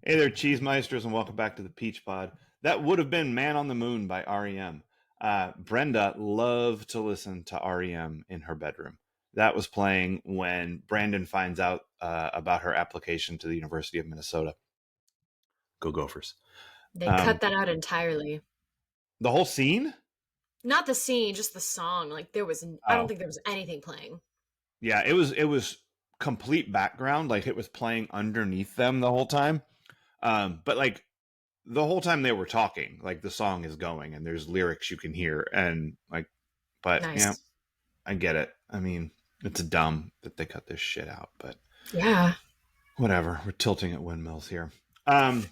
Hey there, Cheesemeisters, and welcome back to the Peach Pod. That would have been Man on the Moon by REM. Brenda loved to listen to REM in her bedroom. That was playing when Brandon finds out about her application to the University of Minnesota. Go Gophers. They Um, cut that out entirely. the whole scene? Not the scene, just the song. Like I don't Oh, think there was anything playing. yeah, it was complete background. Like it was playing underneath them the whole time. But like the whole time they were talking, like the song is going and there's lyrics you can hear and like but yeah, Nice. I get it. I mean, it's dumb that they cut this shit out, but Yeah. whatever. We're tilting at windmills here. Um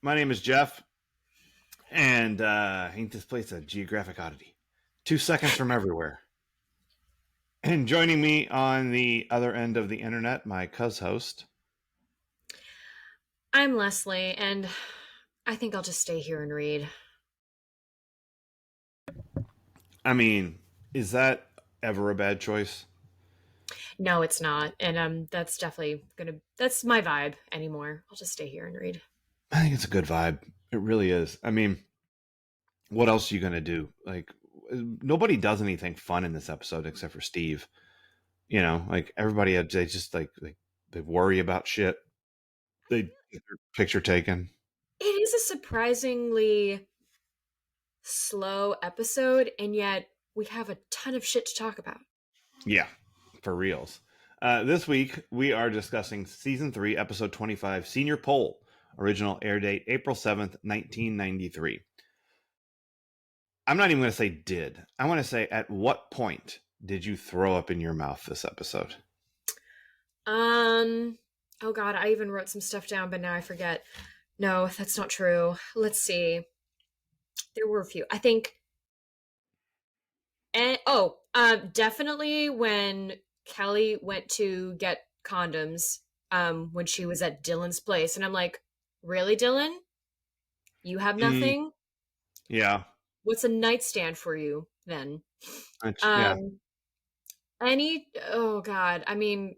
my name is Jeff and ain't this place a geographic oddity? 2 seconds from everywhere. And joining me on the other end of the internet, my cuz-host. I'm Leslie, and I think I'll just stay here and read. I mean, is that ever a bad choice? No, it's not. And that's my vibe anymore. I'll just stay here and read. I think it's a good vibe. It really is. I mean, what else are you gonna do? Like, nobody does anything fun in this episode except for Steve. You know, like everybody, they just like they worry about shit. They get their picture taken. It is a surprisingly slow episode, and yet we have a ton of shit to talk about. Yeah, for reals. This week we are discussing season 3, episode 25, Senior Poll. Original air date April 7th, 1993. I'm not even going to say did. I want to say at what point did you throw up in your mouth this episode? Um, oh God, I even wrote some stuff down, but now I forget. No, that's not true. Let's see. There were a few. I think. And definitely when Kelly went to get condoms, when she was at Dylan's place, and I'm like, really, Dylan? You have Mm, nothing? yeah. What's a nightstand for you then? Yeah. Um, oh God, I mean,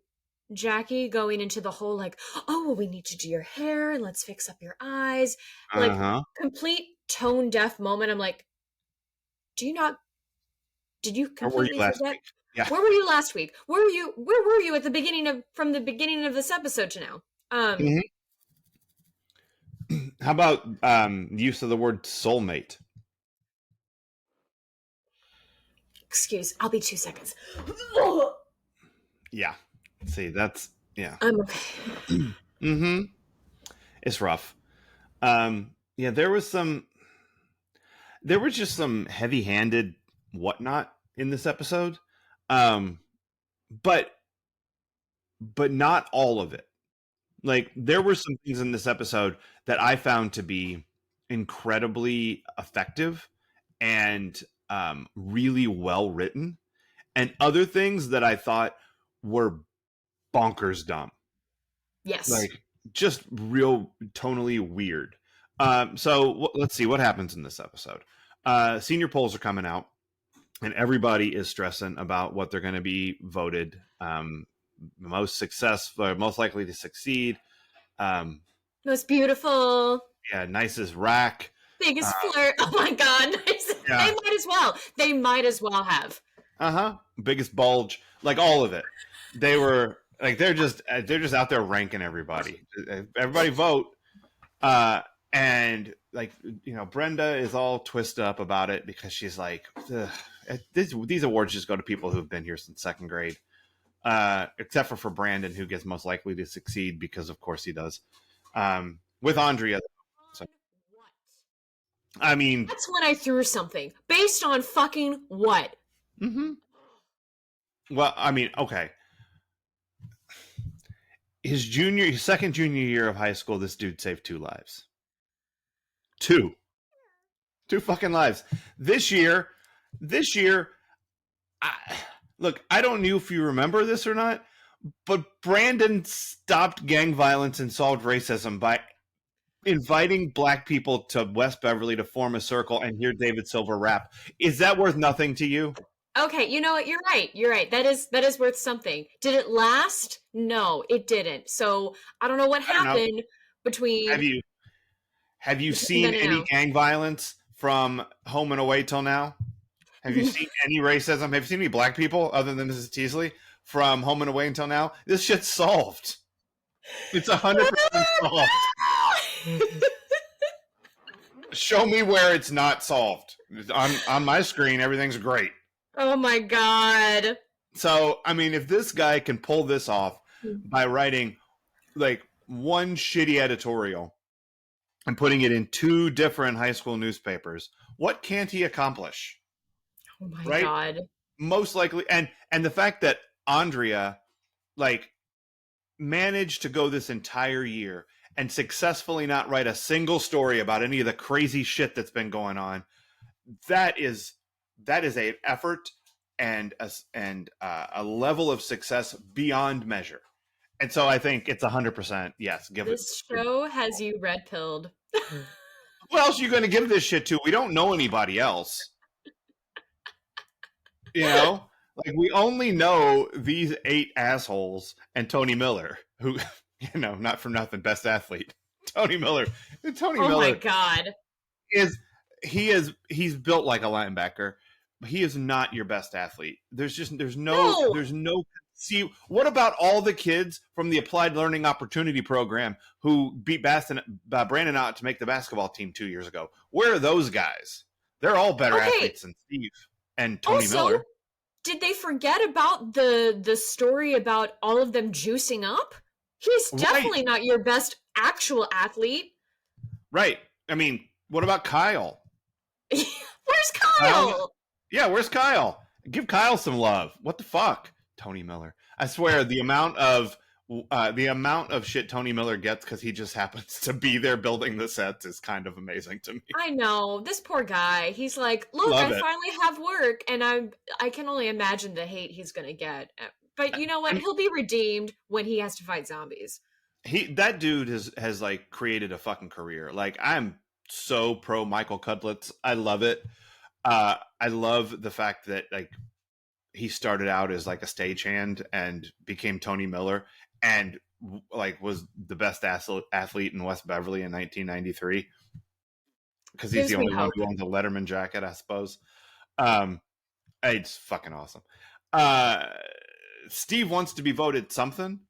Jackie going into the whole like, oh, well, we need to do your hair and let's fix up your eyes, Uh like huh. complete tone deaf moment. I'm like, do you not did you Where were you completely last forget? week? Yeah. Where were you last week? Where were you at the beginning of from the beginning of this episode to now? Mhm. How about use of the word soulmate? Excuse, I'll be 2 seconds. Yeah. See, that's yeah. I'm okay. Mm-hmm. It's rough. Yeah, there was just some heavy-handed whatnot in this episode. Um, but not all of it. Like there were some things in this episode that I found to be incredibly effective and really well written, and other things that I thought were bonkers dumb, Yes. like just real tonally weird. So let's see what happens in this episode. Senior polls are coming out, and everybody is stressing about what they're going to be voted most successful, most likely to succeed. Um, Most beautiful, yeah, nicest rack. Uh, biggest flirt. Oh my God. They yeah, might as well. They might as well have. biggest bulge, like all of it. They were like they're just out there ranking everybody. Everybody vote, uh, and like Brenda is all twisted up about it because she's like, these awards just go to people who've been here since second grade, except for Brandon, who gets most likely to succeed because of course he does. With Andrea, so, On what? I mean, That's when I threw something. Based on fucking what? mhm. Well, I mean, okay. His second junior year of high school, this dude saved 2 lives. Two, two fucking lives. This year, this year, I, look, I don't know if you remember this or not, but Brandon stopped gang violence and solved racism by inviting black people to West Beverly to form a circle and hear David Silver rap. Is that worth nothing to you? Okay, you know what? You're right. You're right. That is worth something. Did it last? No, it didn't. So I don't know what I don't know. happened, between have you between seen then and any now. gang violence from Home and Away till now? Have you seen any racism? Have you seen any black people other than Mrs. Teasley from Home and Away until now? This shit's solved. It's 100% solved. Show me where it's not solved. On my screen, everything's great. Oh my god. So, I mean, if this guy can pull this off by writing like one shitty editorial and putting it in 2 different high school newspapers, what can't he accomplish? Oh my Right? god. Most likely, and the fact that Andrea like managed to go this entire year and successfully not write a single story about any of the crazy shit that's been going on, that is a effort and a level of success beyond measure. And so I think it's 100% yes. This show has you red pilled. What else are you going to give this shit to? We don't know anybody else. You know, like we only know these 8 assholes and Tony Miller, who, you know, not for nothing, best athlete. Tony Miller. Tony Oh Miller my god. he's built like a linebacker. He is not your best athlete. There's no. See, what about all the kids from the Applied Learning Opportunity Program who beat Brandon out to make the basketball team 2 years ago? Where are those guys? They're all better athletes than Steve and Tony Miller. Did they forget about the story about all of them juicing up? He's definitely not your best actual athlete. Right. I mean, what about Kyle? Where's Kyle? Yeah, where's Kyle? Give Kyle some love. What the fuck? Tony Miller. I swear the amount of shit Tony Miller gets because he just happens to be there building the sets is kind of amazing to me. I know. This poor guy. He's like, look, I finally have work, and I can only imagine the hate he's gonna get. But you know what? He'll be redeemed when he has to fight zombies. That dude has like created a fucking career. Like, I'm so pro Michael Cudlitz. I love it. I love the fact that like he started out as like a stagehand and became Tony Miller and like was the best athlete in West Beverly in 1993 because he's the only one who owns a Letterman jacket, I suppose. It's fucking awesome. Steve wants to be voted something.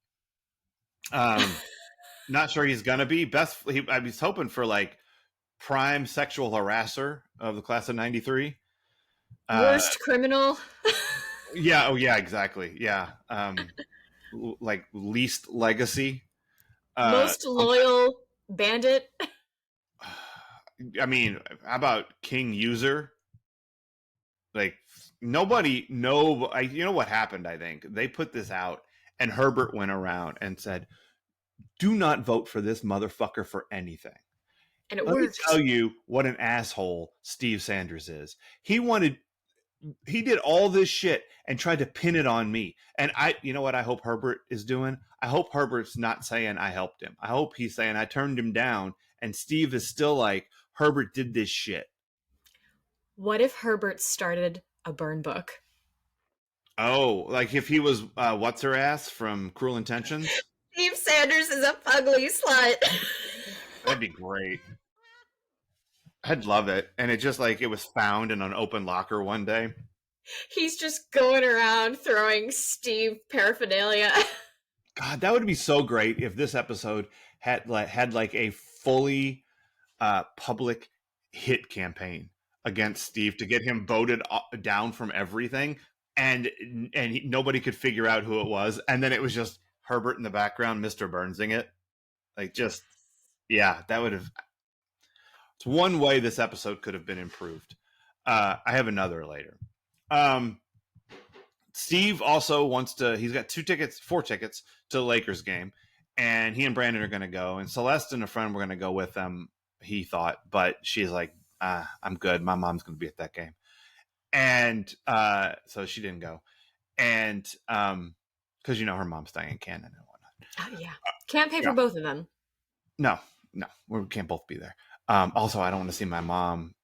Not sure he's gonna be best. I was hoping for like prime sexual harasser of the class of 93. Worst criminal. Yeah. Oh, yeah. Exactly. Yeah. Like least legacy. Most loyal bandit. I mean, how about King User? Like nobody. No. You know what happened? I think they put this out, and Herbert went around and said, "Do not vote for this motherfucker for anything." And it worked. Let me tell you what an asshole Steve Sanders is. He did all this shit and tried to pin it on me. And you know what I hope Herbert is doing? I hope Herbert's not saying I helped him. I hope he's saying I turned him down. And Steve is still like, Herbert did this shit. What if Herbert started a burn book? Oh, like if he was what's her ass from Cruel Intentions? Steve Sanders is a fugly slut. That'd be great. I'd love it. And it just like it was found in an open locker one day. He's just going around throwing Steve paraphernalia. God, that would be so great if this episode had like a fully public hit campaign against Steve to get him voted down from everything, and nobody could figure out who it was, and then it was just Herbert in the background, Mr. Burnsing it, like just that would have. It's one way this episode could have been improved. I have another later. Steve also wants to. He's got 4 tickets to the Lakers game, and he and Brandon are going to go. And Celeste and a friend were going to go with them. He thought, but she's like, "I'm good. My mom's going to be at that game," and so she didn't go. And because her mom's staying in Canada and whatnot. Oh yeah, can't pay for both of them. No, we can't both be there. Also, I don't want to see my mom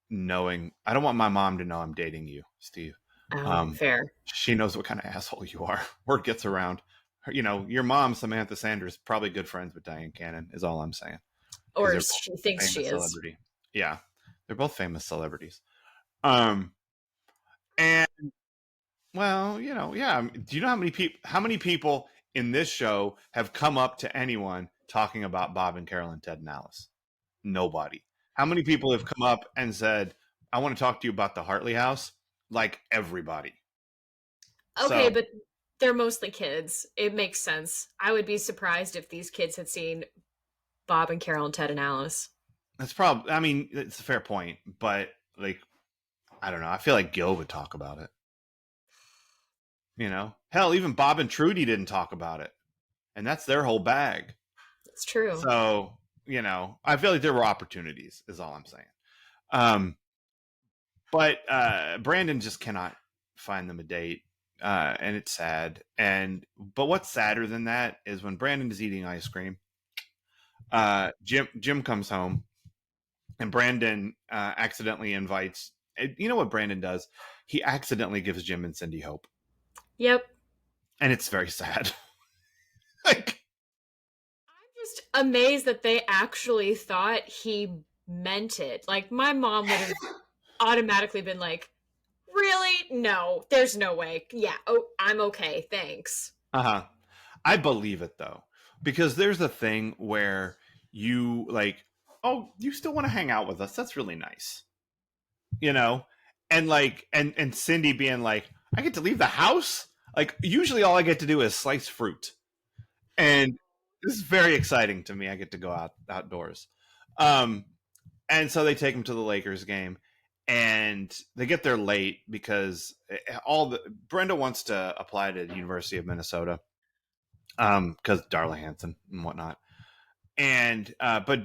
knowing. I don't want my mom to know I'm dating you, Steve. Fair. She knows what kind of asshole you are. Word gets around. your mom, Samantha Sanders, probably good friends with Diane Cannon, is all I'm saying. Because Or they're she both thinks she famous is. celebrity. Yeah, they're both famous celebrities. Um, and well, yeah. Do you know how many people in this show have come up to anyone talking about Bob and Carol and Ted and Alice? Nobody. How many people have come up and said, "I want to talk to you about the Hartley House"? Like everybody. Okay, So but they're mostly kids. It makes sense. I would be surprised if these kids had seen Bob and Carol and Ted and Alice. that's probably. I mean, it's a fair point, but like, I don't know. I feel like Gil would talk about it. Hell, even Bob and Trudy didn't talk about it, and that's their whole bag. It's true. So I feel like there were opportunities. Is all I'm saying. Um, but Brandon just cannot find them a date, and it's sad. But what's sadder than that is when Brandon is eating ice cream. Jim comes home, and Brandon accidentally invites. You know what Brandon does? He accidentally gives Jim and Cindy hope, Yep. and it's very sad. Like, I'm just amazed that they actually thought he meant it. Like, my mom would have automatically been like, really? No, there's no way. Yeah, oh, I'm okay. Thanks. I believe it though, because there's a thing where you like, oh, you still want to hang out with us? That's really nice, and like, and Cindy being like, I get to leave the house. Like, usually all I get to do is slice fruit, and this is very exciting to me. I get to go outdoors, and so they take him to the Lakers game, and they get there late because Brenda wants to apply to the University of Minnesota, because Darla Hanson and whatnot, and but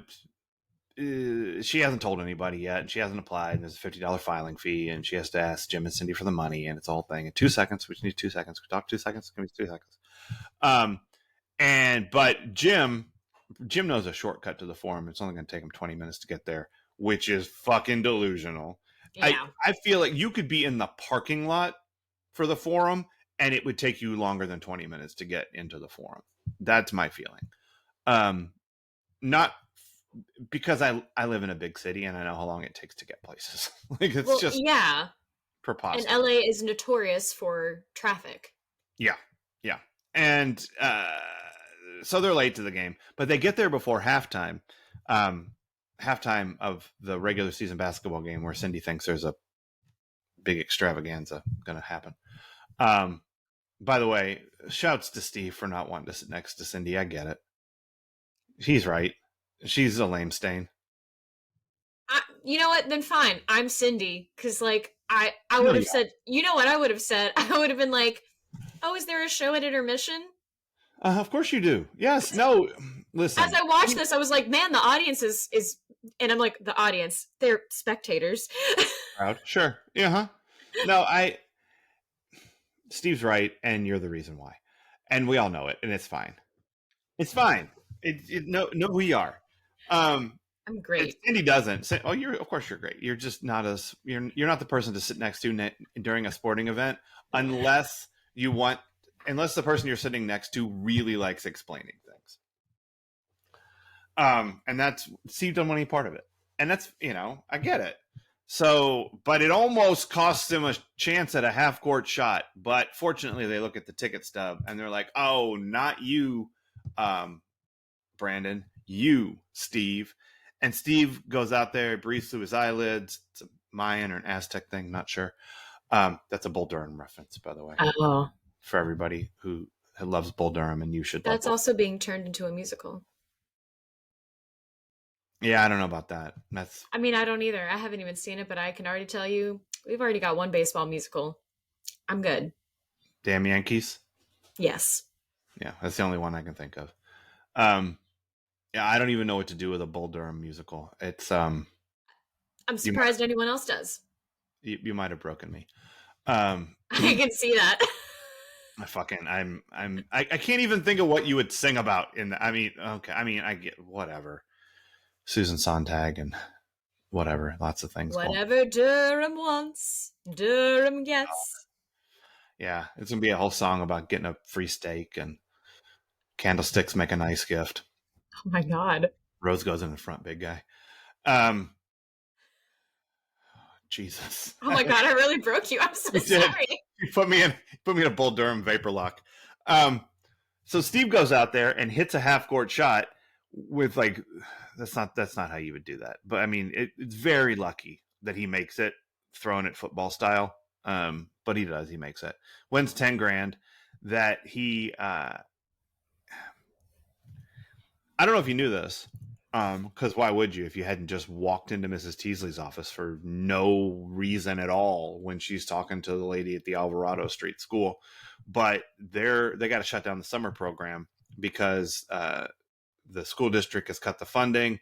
she hasn't told anybody yet, and she hasn't applied. And there's a $50 filing fee, and she has to ask Jim and Cindy for the money, and it's a whole thing. In 2 seconds, we just need 2 seconds. We talk 2 seconds. Give me 2 seconds. But Jim knows a shortcut to the forum. It's only going to take him 20 minutes to get there, which is fucking delusional. Yeah. I feel like you could be in the parking lot for the forum, and it would take you longer than 20 minutes to get into the forum. That's my feeling. Not because I live in a big city and I know how long it takes to get places. Like, it's just yeah. preposterous. And LA is notorious for traffic. Yeah. And so they're late to the game, but they get there before halftime. Halftime of the regular season basketball game, where Cindy thinks there's a big extravaganza going to happen. By the way, shouts to Steve for not wanting to sit next to Cindy. I get it. He's right. She's a lame stain. You know what? Then fine. I'm Cindy. Because, like, I would have said, you know what I would have said? I would have been like, oh, is there a show at intermission? Of course you do. Yes. No. Listen. As I watched this, I was like, man, the audience is, and I'm like, the audience, they're spectators. Proud. Sure. Yeah. No, Steve's right, and you're the reason why, and we all know it, and it's fine. It's fine. No, who you are. I'm great. Cindy doesn't say, "Oh, of course you're great." You're just not you're not the person to sit next to during a sporting event, unless the person you're sitting next to really likes explaining things. And that's Steve doesn't want any part of it, and that's I get it. So, but it almost costs him a chance at a half-court shot. But fortunately, they look at the ticket stub and they're like, "Oh, not you, Brandon. You, Steve." And Steve goes out there, breathes through his eyelids. It's a Mayan or an Aztec thing, not sure. That's a Bull Durham reference, by the way, for everybody who loves Bull Durham, and you should. That's also being turned into a musical. Yeah, I don't know about that. I mean, I don't either. I haven't even seen it, but I can already tell you, we've already got one baseball musical. I'm good. Damn Yankees? Yes. Yeah, that's the only one I can think of. Yeah, I don't even know what to do with a Bull Durham musical. It's I'm surprised anyone else does. You might have broken me. I can see that. I can't even think of what you would sing about in the, I get whatever. Susan Sontag and whatever, lots of things. Whatever Durham wants, Durham gets. Yeah, it's gonna be a whole song about getting a free steak and Candlesticks make a nice gift. Oh my God. Rose goes in the front, big guy. Um, Jesus. Oh my God, I really broke you. I'm so You did. sorry. You put me in a Bull Durham vapor lock. So Steve goes out there and hits a half court shot with like that's not how you would do that. But I mean, it's very lucky that he makes it, throwing it football style. But he does. He makes it. Wins $10,000. That he. I don't know if you knew this, because why would you if you hadn't just walked into Mrs. Teasley's office for no reason at all when she's talking to the lady at the Alvarado Street School? But they got to shut down the summer program because the school district has cut the funding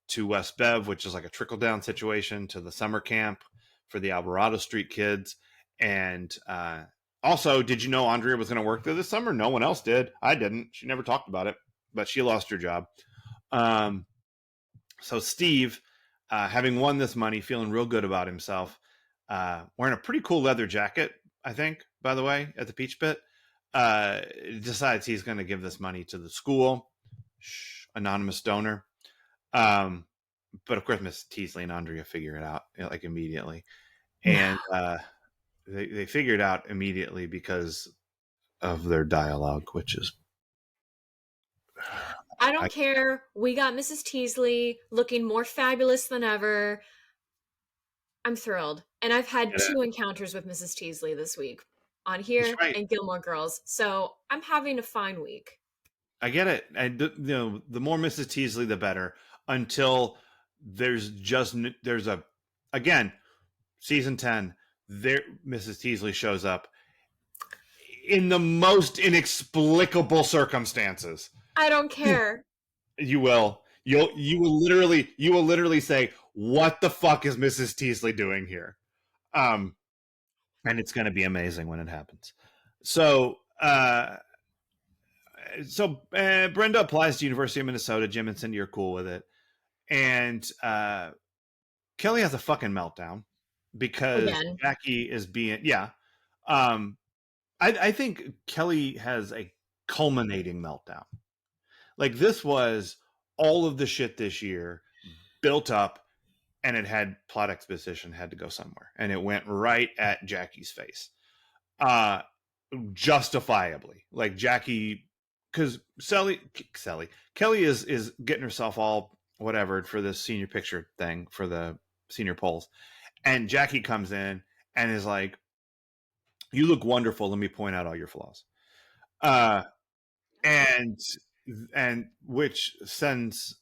to West Bev, which is like a trickle down situation to the summer camp for the Alvarado Street kids. And also, did you know Andrea was going to work there this summer? No one else did. I didn't. She never talked about it, but she lost her job. So Steve, having won this money, feeling real good about himself, wearing a pretty cool leather jacket, I think, by the way, at the Peach Pit, decides he's going to give this money to the school. Anonymous donor. But of course, Miss Teasley and Andrea figure it out like immediately. And they figure it out immediately because of their dialogue, which is I don't care. We got Mrs. Teasley looking more fabulous than ever. I'm thrilled. And I've had 2 encounters with Mrs. Teasley this week on here and Gilmore Girls. So I'm having a fine week. I get it. The more Mrs. Teasley, the better. Until there's again, season 10, there Mrs. Teasley shows up in the most inexplicable circumstances. I don't care. You will. You will literally say, "What the fuck is Mrs. Teasley doing here?" And it's going to be amazing when it happens. So, Brenda applies to University of Minnesota. Jim and Cindy are cool with it, and Kelly has a fucking meltdown because Jackie is being I think Kelly has a culminating meltdown. Like, this was all of the shit this year built up, and it had plot exposition, had to go somewhere, and it went right at Jackie's face, justifiably. Like, Jackie, because Kelly is getting herself all whatever for this senior picture thing for the senior polls, and Jackie comes in and is like, "You look wonderful. Let me point out all your flaws," and which sends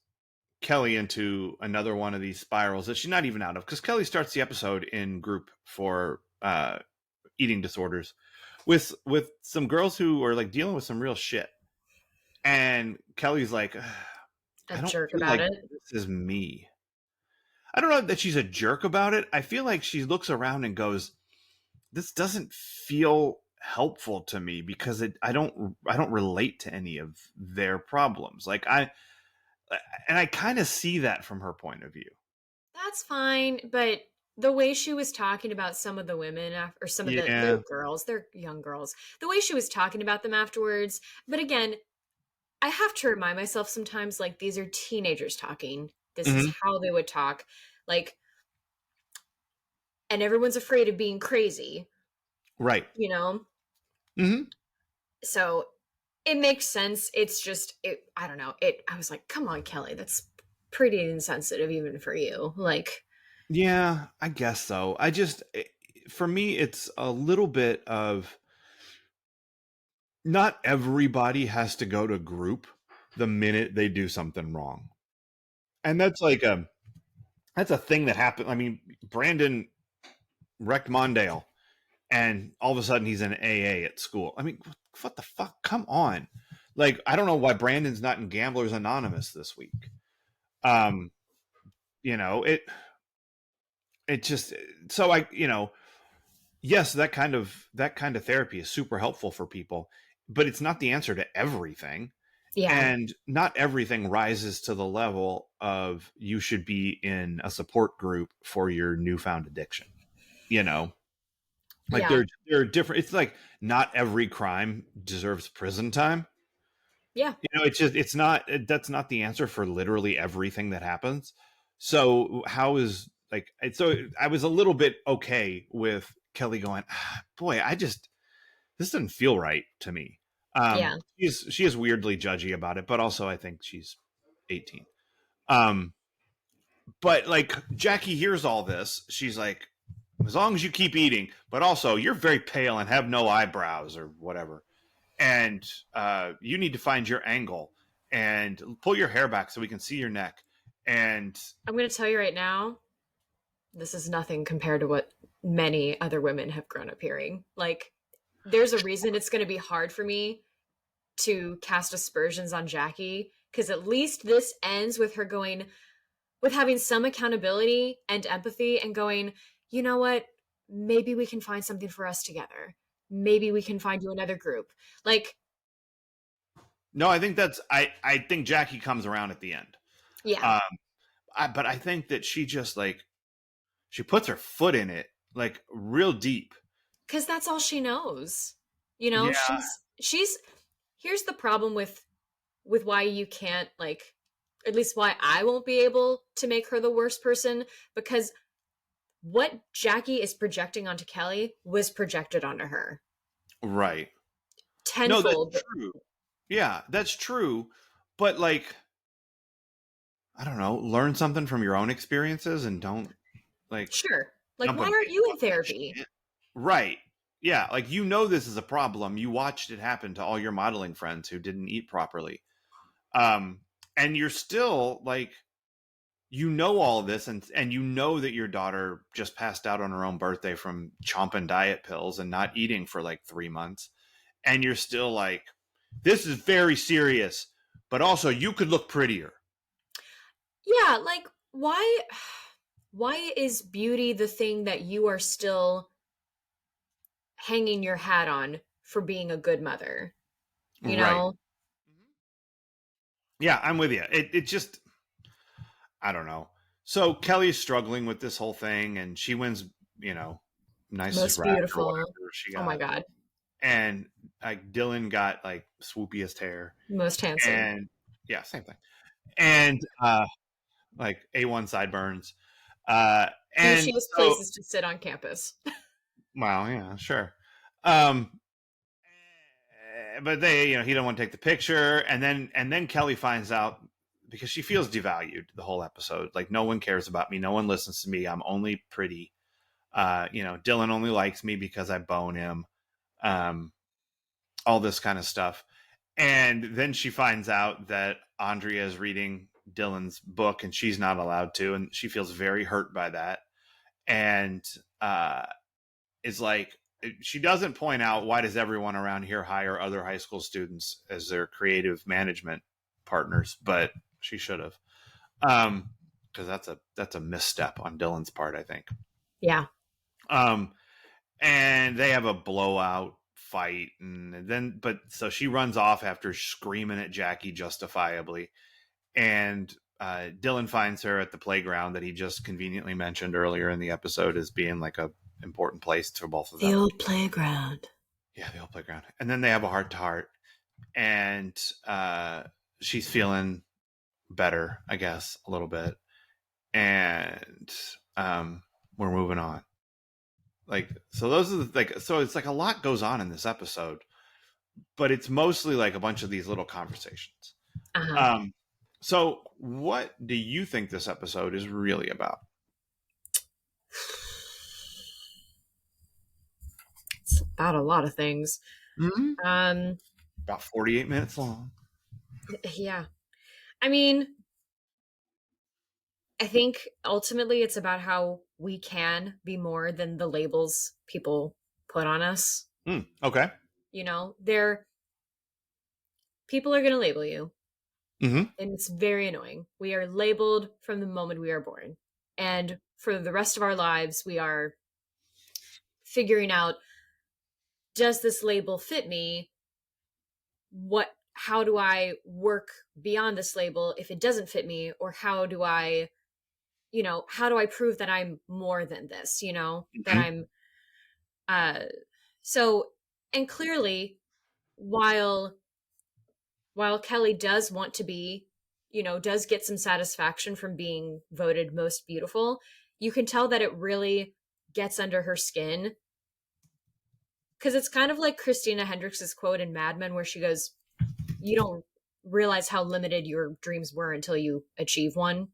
Kelly into another one of these spirals that she's not even out of, because Kelly starts the episode in group for eating disorders with some girls who are like dealing with some real shit, and Kelly's like, a jerk about it. This is me. I don't know that she's a jerk about it. I feel like she looks around and goes, "This doesn't feel helpful to me because I don't relate to any of their problems." Like, I kind of see that from her point of view. That's fine, but the way she was talking about some of the women or some of the girls, they're young girls, the way she was talking about them afterwards. But again, I have to remind myself sometimes, like, these are teenagers talking. This is how they would talk. Like, and everyone's afraid of being crazy. Right. You know? Mm-hmm. So it makes sense. It's just, I don't know. I was like, come on, Kelly, that's pretty insensitive even for you. Like, yeah, I guess so. For me, it's a little bit of, not everybody has to go to group the minute they do something wrong. And that's like that's a thing that happened. I mean, Brandon wrecked Mondale, and all of a sudden he's in AA at school. I mean, what the fuck? Come on. Like, I don't know why Brandon's not in Gamblers Anonymous this week. You know, it just, so yes, that kind of therapy is super helpful for people, but it's not the answer to everything. Yeah. And not everything rises to the level of you should be in a support group for your newfound addiction. Like, there are different, it's like not every crime deserves prison time. Yeah. it's not, that's not the answer for literally everything that happens. So how is like, so I was a little bit okay with Kelly going, boy, this doesn't feel right to me. Yeah. She is weirdly judgy about it, but also I think she's 18. Um, but like Jackie hears all this, she's like, as long as you keep eating, but also you're very pale and have no eyebrows or whatever, and you need to find your angle and pull your hair back so we can see your neck. And I'm going to tell you right now, this is nothing compared to what many other women have grown up hearing. Like, there's a reason it's going to be hard for me to cast aspersions on Jackie, because at least this ends with her going, with having some accountability and empathy and going, you know what? Maybe we can find something for us together. Maybe we can find you another group. Like, no, I think I think Jackie comes around at the end. yeah, Um, but I think that she just like, she puts her foot in it like real deep. because that's all she knows. You know, Yeah, she's here's the problem with why you can't, like, at least why I won't be able to make her the worst person, because what Jackie is projecting onto Kelly was projected onto her right. No, that's tenfold. true. Yeah, that's true. But like, I don't know, learn something from your own experiences and don't like Sure. Like, jump why a aren't bait you on in that therapy? shit. Right. Yeah, like this is a problem. You watched it happen to all your modeling friends who didn't eat properly. Um and you're still like, all of this, and that your daughter just passed out on her own birthday from chomping diet pills and not eating for like 3 months, and you're still like, this is very serious, but also you could look prettier. Yeah, like, why is beauty the thing that you are still hanging your hat on for being a good mother? You Right. know? Yeah, I'm with you. It just, I don't know. So Kelly's struggling with this whole thing, and she wins, you know, nicest Most rack or beautiful. whatever she Oh my got. god. And like Dylan got like swoopiest hair. Most handsome. And yeah, same thing. And like A1 sideburns. And Douchiest so, places to sit on campus. well, yeah, sure. Um, but they, he don't want to take the picture, and then Kelly finds out, because she feels devalued the whole episode. Like, no one cares about me, no one listens to me. I'm only pretty. Dylan only likes me because I bone him. Um, all this kind of stuff. And then she finds out that Andrea is reading Dylan's book and she's not allowed to, and she feels very hurt by that. And is like, she doesn't point out, why does everyone around here hire other high school students as their creative management partners, but she should have. Because that's a misstep on Dylan's part, I think. Yeah. Um, and they have a blowout fight, and then but so she runs off after screaming at Jackie justifiably, and Dylan finds her at the playground that he just conveniently mentioned earlier in the episode as being like a important place for both of The them. old playground. Yeah, the old playground. And then they have a heart to heart, and she's feeling better, I guess, a little bit, and we're moving on. Like, so those are so it's like a lot goes on in this episode, but it's mostly like a bunch of these little conversations. Uh-huh. So what do you think this episode is really about? It's about a lot of things. Mm-hmm. Um, About 48 minutes long. yeah. I mean, I think ultimately it's about how we can be more than the labels people put on us. Okay. You know, they're people are going to label you, Mm-hmm. and it's very annoying. We are labeled from the moment we are born. And for the rest of our lives, we are figuring out, does this label fit me? How do I work beyond this label if it doesn't fit me? Or how do I prove that I'm more than this, that Mm-hmm. I'm uh so and clearly, while while Kelly does want to be, does get some satisfaction from being voted most beautiful, you can tell that it really gets under her skin. Because it's kind of like Christina Hendricks' quote in Mad Men, where she goes, "You don't realize how limited your dreams were until you achieve one."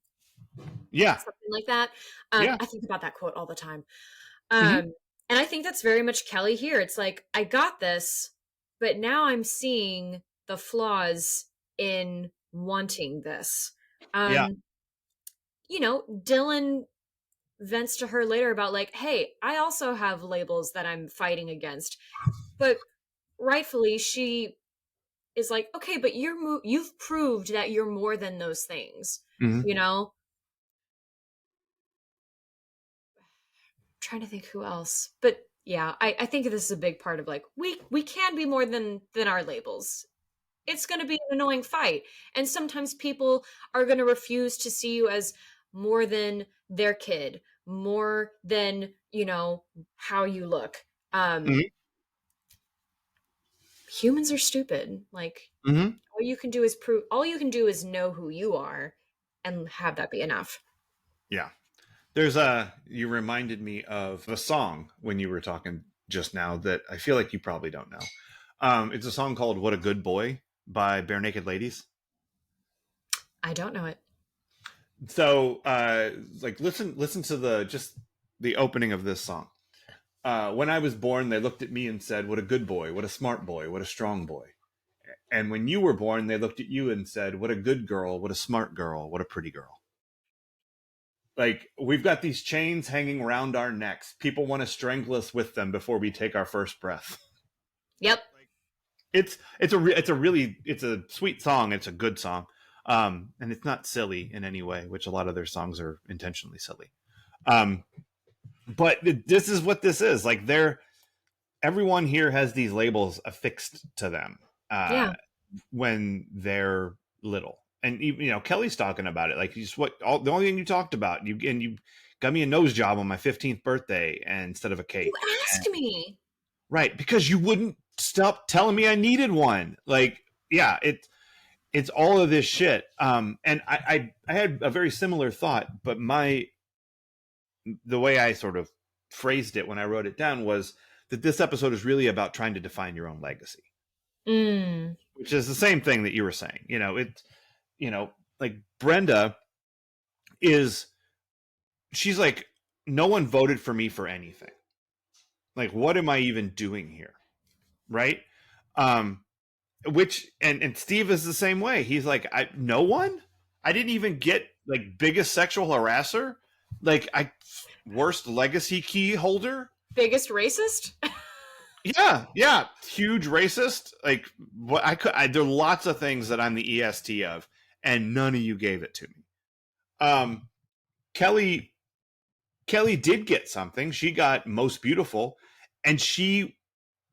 Yeah. Something like that. Yeah. I think about that quote all the time. Mhm. And I think that's very much Kelly here. It's like, I got this, but now I'm seeing the flaws in wanting this. Yeah. Dylan vents to her later about, like, hey, I also have labels that I'm fighting against. But rightfully, she is like, okay, but you've proved that you're more than those things. Mhm. Trying to think who else, but yeah, I think this is a big part of, like, we can be more than our labels. It's going to be an annoying fight, and sometimes people are going to refuse to see you as more than their kid, more than how you look. Mhm. Humans are stupid. Like, Mhm. all you can do is know who you are and have that be enough. Yeah. You reminded me of a song when you were talking just now that I feel like you probably don't know. It's a song called "What a Good Boy" by Bare Naked Ladies. I don't know it. So, like, listen to the opening of this song. When I was born, they looked at me and said, "What a good boy! What a smart boy! What a strong boy!" And when you were born, they looked at you and said, "What a good girl! What a smart girl! What a pretty girl!" Like, we've got these chains hanging around our necks. People want to strangle us with them before we take our first breath. Yep. It's a sweet song. It's a good song, and it's not silly in any way, which a lot of their songs are intentionally silly. Um, but this is what this is like. Everyone here has these labels affixed to them Yeah. when they're little, and Kelly's talking about it. Like, the only thing you talked about, you got me a nose job on my 15th birthday instead of a You cake. asked me. Right, because you wouldn't stop telling me I needed one. Like, yeah, it's all of this shit. And I had a very similar thought, but the way I sort of phrased it when I wrote it down was that this episode is really about trying to define your own legacy, Mm. which is the same thing that you were saying. Like, Brenda she's like, no one voted for me for anything. Like, what am I even doing here? Right? Um, which and Steve is the same way. He's like, no one. I didn't even get, like, biggest sexual harasser, like, worst legacy key holder. Biggest racist? Yeah, huge racist. Like, what there are lots of things that I'm the EST of, and none of you gave it to me. Kelly did get something. She got most beautiful, and she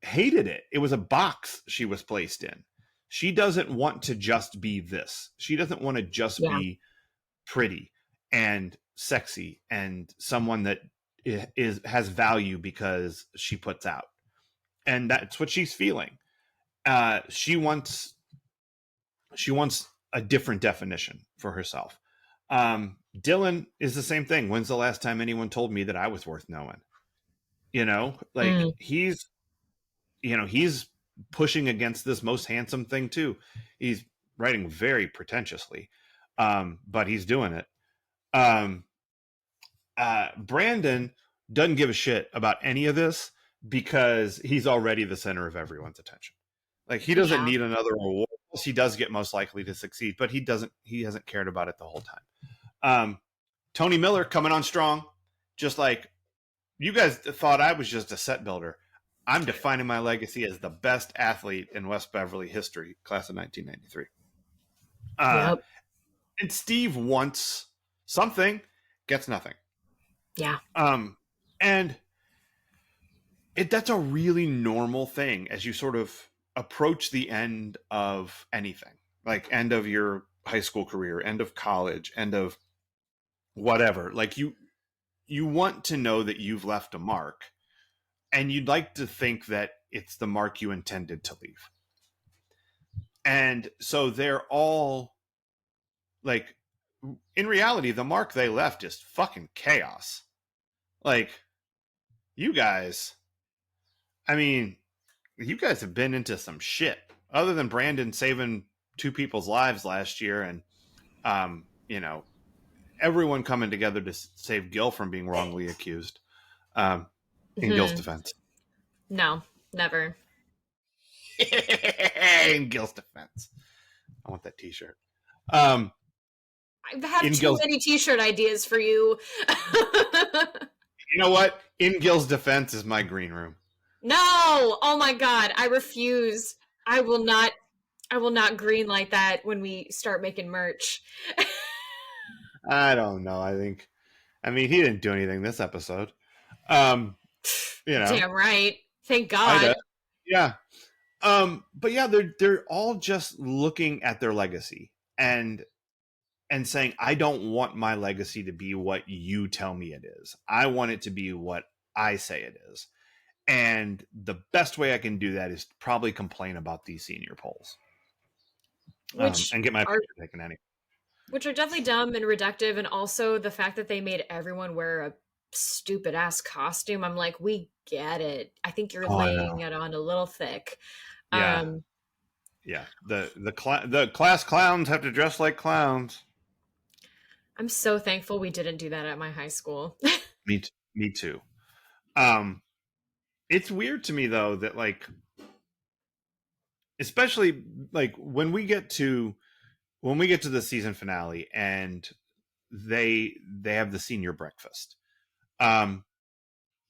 hated it. It was a box she was placed in. She doesn't want to just be this. She doesn't want to just Yeah. be pretty and sexy and someone that has value because she puts out. And that's what she's feeling. She wants a different definition for herself. Dylan is the same thing. When's the last time anyone told me that I was worth knowing? Like, he's pushing against this most handsome thing too. He's writing very pretentiously, but he's doing it. Brandon doesn't give a shit about any of this because he's already the center of everyone's attention. Like, he doesn't need another award. He does get most likely to succeed, but he hasn't cared about it the whole time. Tony Miller coming on strong, just like, you guys thought I was just a set builder. I'm defining my legacy as the best athlete in West Beverly history, class of 1993. Yep. And Steve wants something, gets nothing. Yeah. And that's a really normal thing as you sort of approach the end of anything, like end of your high school career, end of college, end of whatever. Like, you want to know that you've left a mark, and you'd like to think that it's the mark you intended to leave. And so they're all like, in reality, the mark they left is fucking chaos. Like, you guys, I mean, you guys have been into some shit. Other than Brandon saving two people's lives last year, and everyone coming together to save Gil from being wrongly accused. In Gil's Hmm. defense. No, never. In Gil's defense. I want that T-shirt. Um, I have in too Gil's, many T-shirt ideas for you. you know what? In Gil's defense is my green room. No! Oh my god, I refuse. I will not. I will not green like that when we start making merch. I don't know. I mean, he didn't do anything this episode. Um, Damn right. Thank I God. did. Yeah. But yeah, they're all just looking at their legacy and saying, I don't want my legacy to be what you tell me it is. I want it to be what I say it is. And the best way I can do that is probably complain about these senior polls, Which and get my are picture taken anyway. which are definitely dumb and reductive, and also the fact that they made everyone wear a stupid ass costume. I'm like, we get it. I think you're Oh, I laying know. it on a little thick. Yeah, Um, yeah. The class clowns have to dress like clowns. I'm so thankful we didn't do that at my high school. Me too. Um, it's weird to me though that, like, especially like when we get to the season finale and they have the senior breakfast. Um,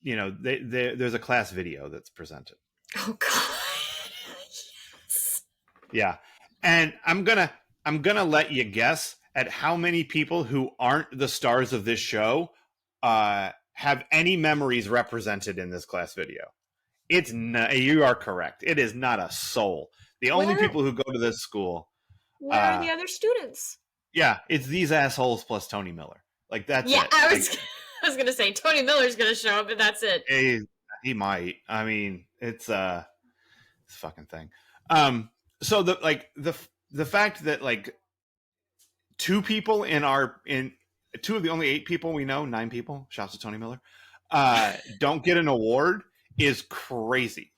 there's a class video that's presented. Oh God. Yes. Yeah. And I'm gonna let you guess at how many people who aren't the stars of this show have any memories represented in this class video. It's not, you are correct. It is not a soul. The only Where people who go to this school, where are the other students? yeah, it's these assholes plus Tony Miller. Like, that's Yeah, it. I Like, was I was gonna say Tony Miller's gonna show up, and that's it. he might. I mean, it's fucking thing. So the fact that, like, two people in two of the only 8 people we know, 9 people, shouts to Tony Miller, don't get an award is crazy,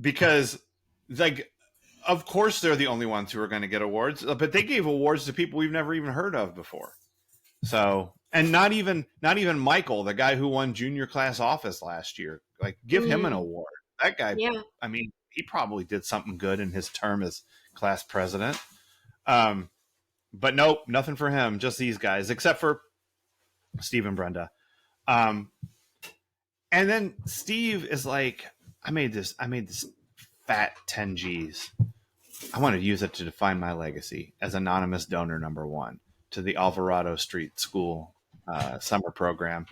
because, like, of course they're the only ones who are going to get awards, but they gave awards to people we've never even heard of before. So, and not even Michael, the guy who won junior class office last year, like, give him an award. That guy, Yeah. I mean, he probably did something good in his term as class president. But nope, nothing for him. Just these guys, except for Steve and Brenda. And then Steve is like, I made this fat 10 G's. I want to use it to define my legacy as anonymous donor number 1 to the Alvarado Street School summer program,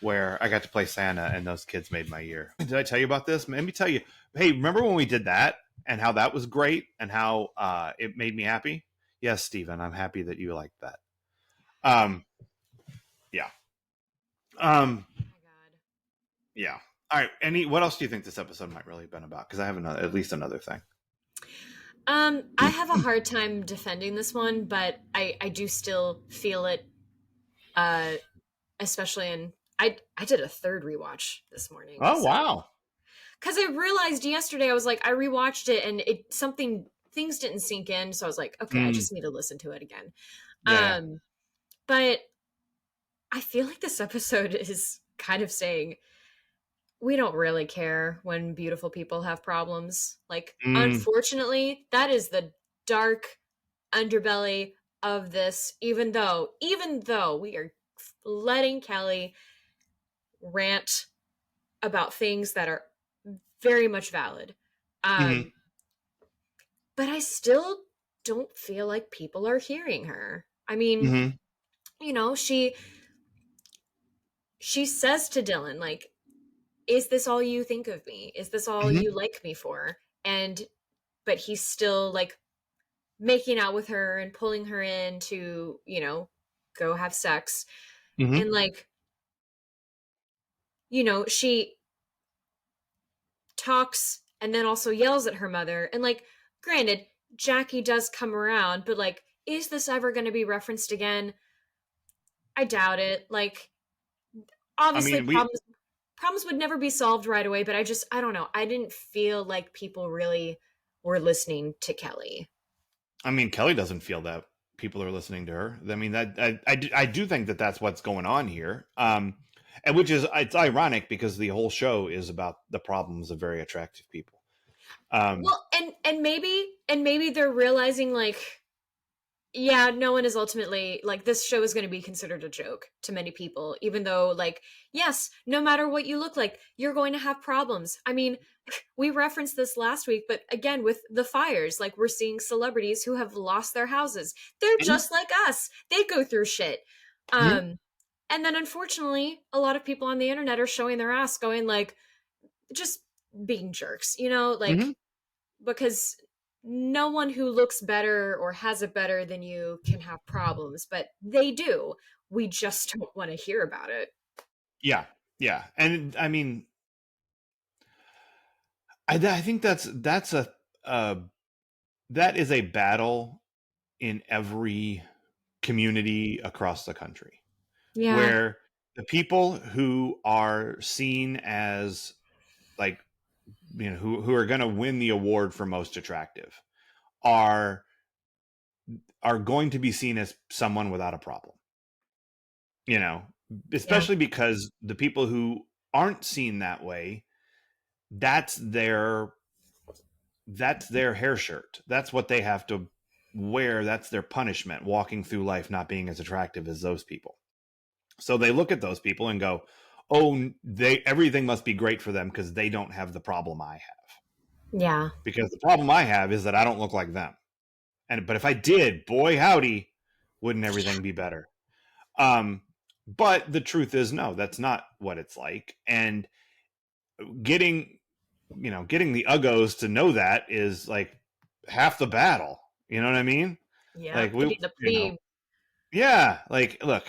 where I got to play Santa, and those kids made my year. Did I tell you about this? Let me tell you. Hey, remember when we did that and how that was great and how it made me happy? Yes, Steven, I'm happy that you liked that. Yeah. Oh my God. Yeah. All right. What else do you think this episode might really have been about? Because I have at least another thing. I have a hard time defending this one, but I do still feel it, especially in I did a third rewatch this morning. Oh, wow. Because I realized yesterday, I was like, I rewatched it and things didn't sink in, so I was like, okay, I just need to listen to it again. Yeah. But I feel like this episode is kind of saying, we don't really care when beautiful people have problems. Like, unfortunately, that is the dark underbelly of this, even though we are letting Kelly rant about things that are very much valid. But I still don't feel like people are hearing her. I mean, she says to Dylan, like, is this all you think of me? Is this all you like me for? But he's still, like, making out with her and pulling her in to, go have sex. And, like, she talks and then also yells at her mother. And, like, granted, Jackie does come around, but like, is this ever going to be referenced again? I doubt it. Like, I obviously mean, we problems would never be solved right away, but I don't know. I didn't feel like people really were listening to Kelly. I mean, Kelly doesn't feel that people are listening to her. I mean, I do think that that's what's going on here. And which is, it's ironic because the whole show is about the problems of very attractive people. Well, and maybe they're realizing like, yeah, no one is ultimately like, this show is going to be considered a joke to many people, even though like, yes, no matter what you look like, you're going to have problems. I mean, we referenced this last week, but again, with the fires, like, we're seeing celebrities who have lost their houses. They're Mhm. just like us. They go through shit. Mhm. Um, and then unfortunately, a lot of people on the internet are showing their ass, going like, just being jerks, Mhm. like, because no one who looks better or has it better than you can have problems, but they do. We just don't want to hear about it. Yeah, yeah, and I mean, I think that's uh, that is a battle in every community across the country, Yeah. where the people who are seen as like, who are going to win the award for most attractive are going to be seen as someone without a problem, you know, Yeah. especially because the people who aren't seen that way, that's their hair shirt. That's what they have to wear. That's their punishment, walking through life not being as attractive as those people. So they look at those people and go, "Oh, they everything must be great for them because they don't have the problem I have. Yeah. Because the problem I have is that I don't look like them. And but if I did, boy howdy, wouldn't everything be better?" Um, but the truth is, no, that's not what it's like. And getting getting the uggos to know that is like half the battle. You know what I mean? Yeah. Like we, Pity the plebe. yeah. Like, look,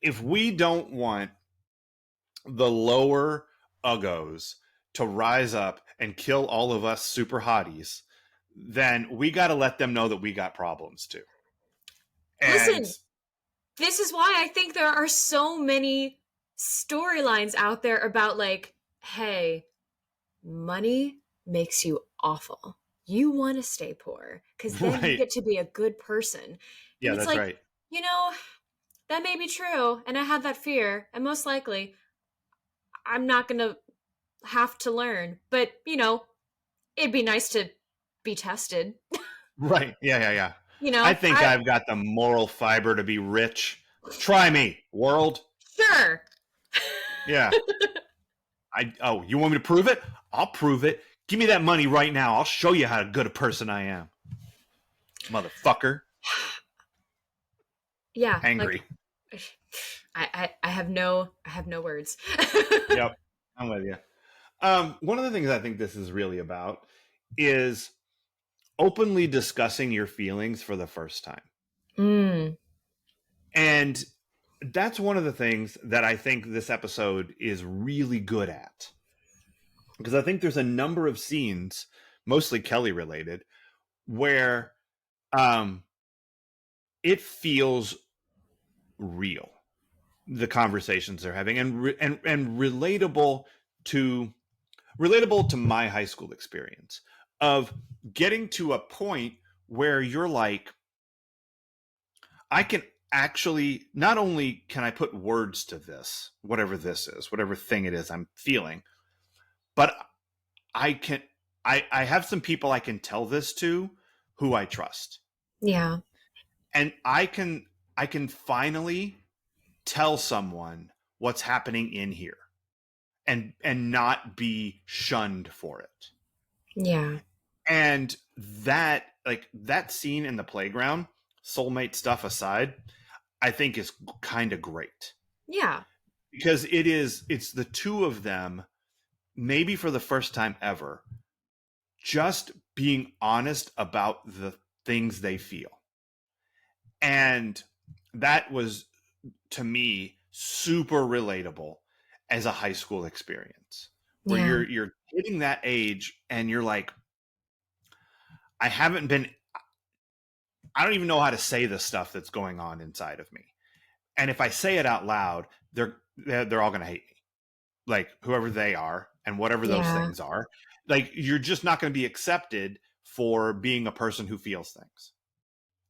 if we don't want the lower uggos to rise up and kill all of us super hotties, then we got to let them know that we got problems too. And Listen, this is why I think there are so many storylines out there about like, hey, money makes you awful. You want to stay poor because then you right, get to be a good person. And yeah, it's that's like, right. you know, that may be true. And I have that fear. And most likely, I'm not going to have to learn. But, it'd be nice to be tested. Right, yeah, yeah, yeah. You I know, think I, I've got the moral fiber to be rich. Try me, world. sure. Yeah. You want me to prove it? I'll prove it. Give me that money right now. I'll show you how good a person I am. Motherfucker. Yeah. Like, Angry. I have no words. Yep. I'm with you. One of the things I think this is really about is openly discussing your feelings for the first time. Mm, And that's one of the things that I think this episode is really good at. Because I think there's a number of scenes, mostly Kelly related, where um, it feels real, the conversations they're having, and to relatable to my high school experience of getting to a point where you're like, I can actually, not only can I put words to this is, whatever thing it is I'm feeling, but I can, I have some people I can tell this to who I trust. yeah. And I can finally tell someone what's happening in here and not be shunned for it. Yeah. And that scene in the playground, soulmate stuff aside, I think is kind of great Yeah. because it's the two of them, maybe for the first time ever, just being honest about the things they feel. And that was, to me, super relatable as a high school experience where Yeah. you're hitting that age and you're like, I haven't been, I don't even know how to say the stuff that's going on inside of me. And if I say it out loud, they're all going to hate me. Like whoever they are and whatever those Yeah. things are. Like you're just not going to be accepted for being a person who feels things.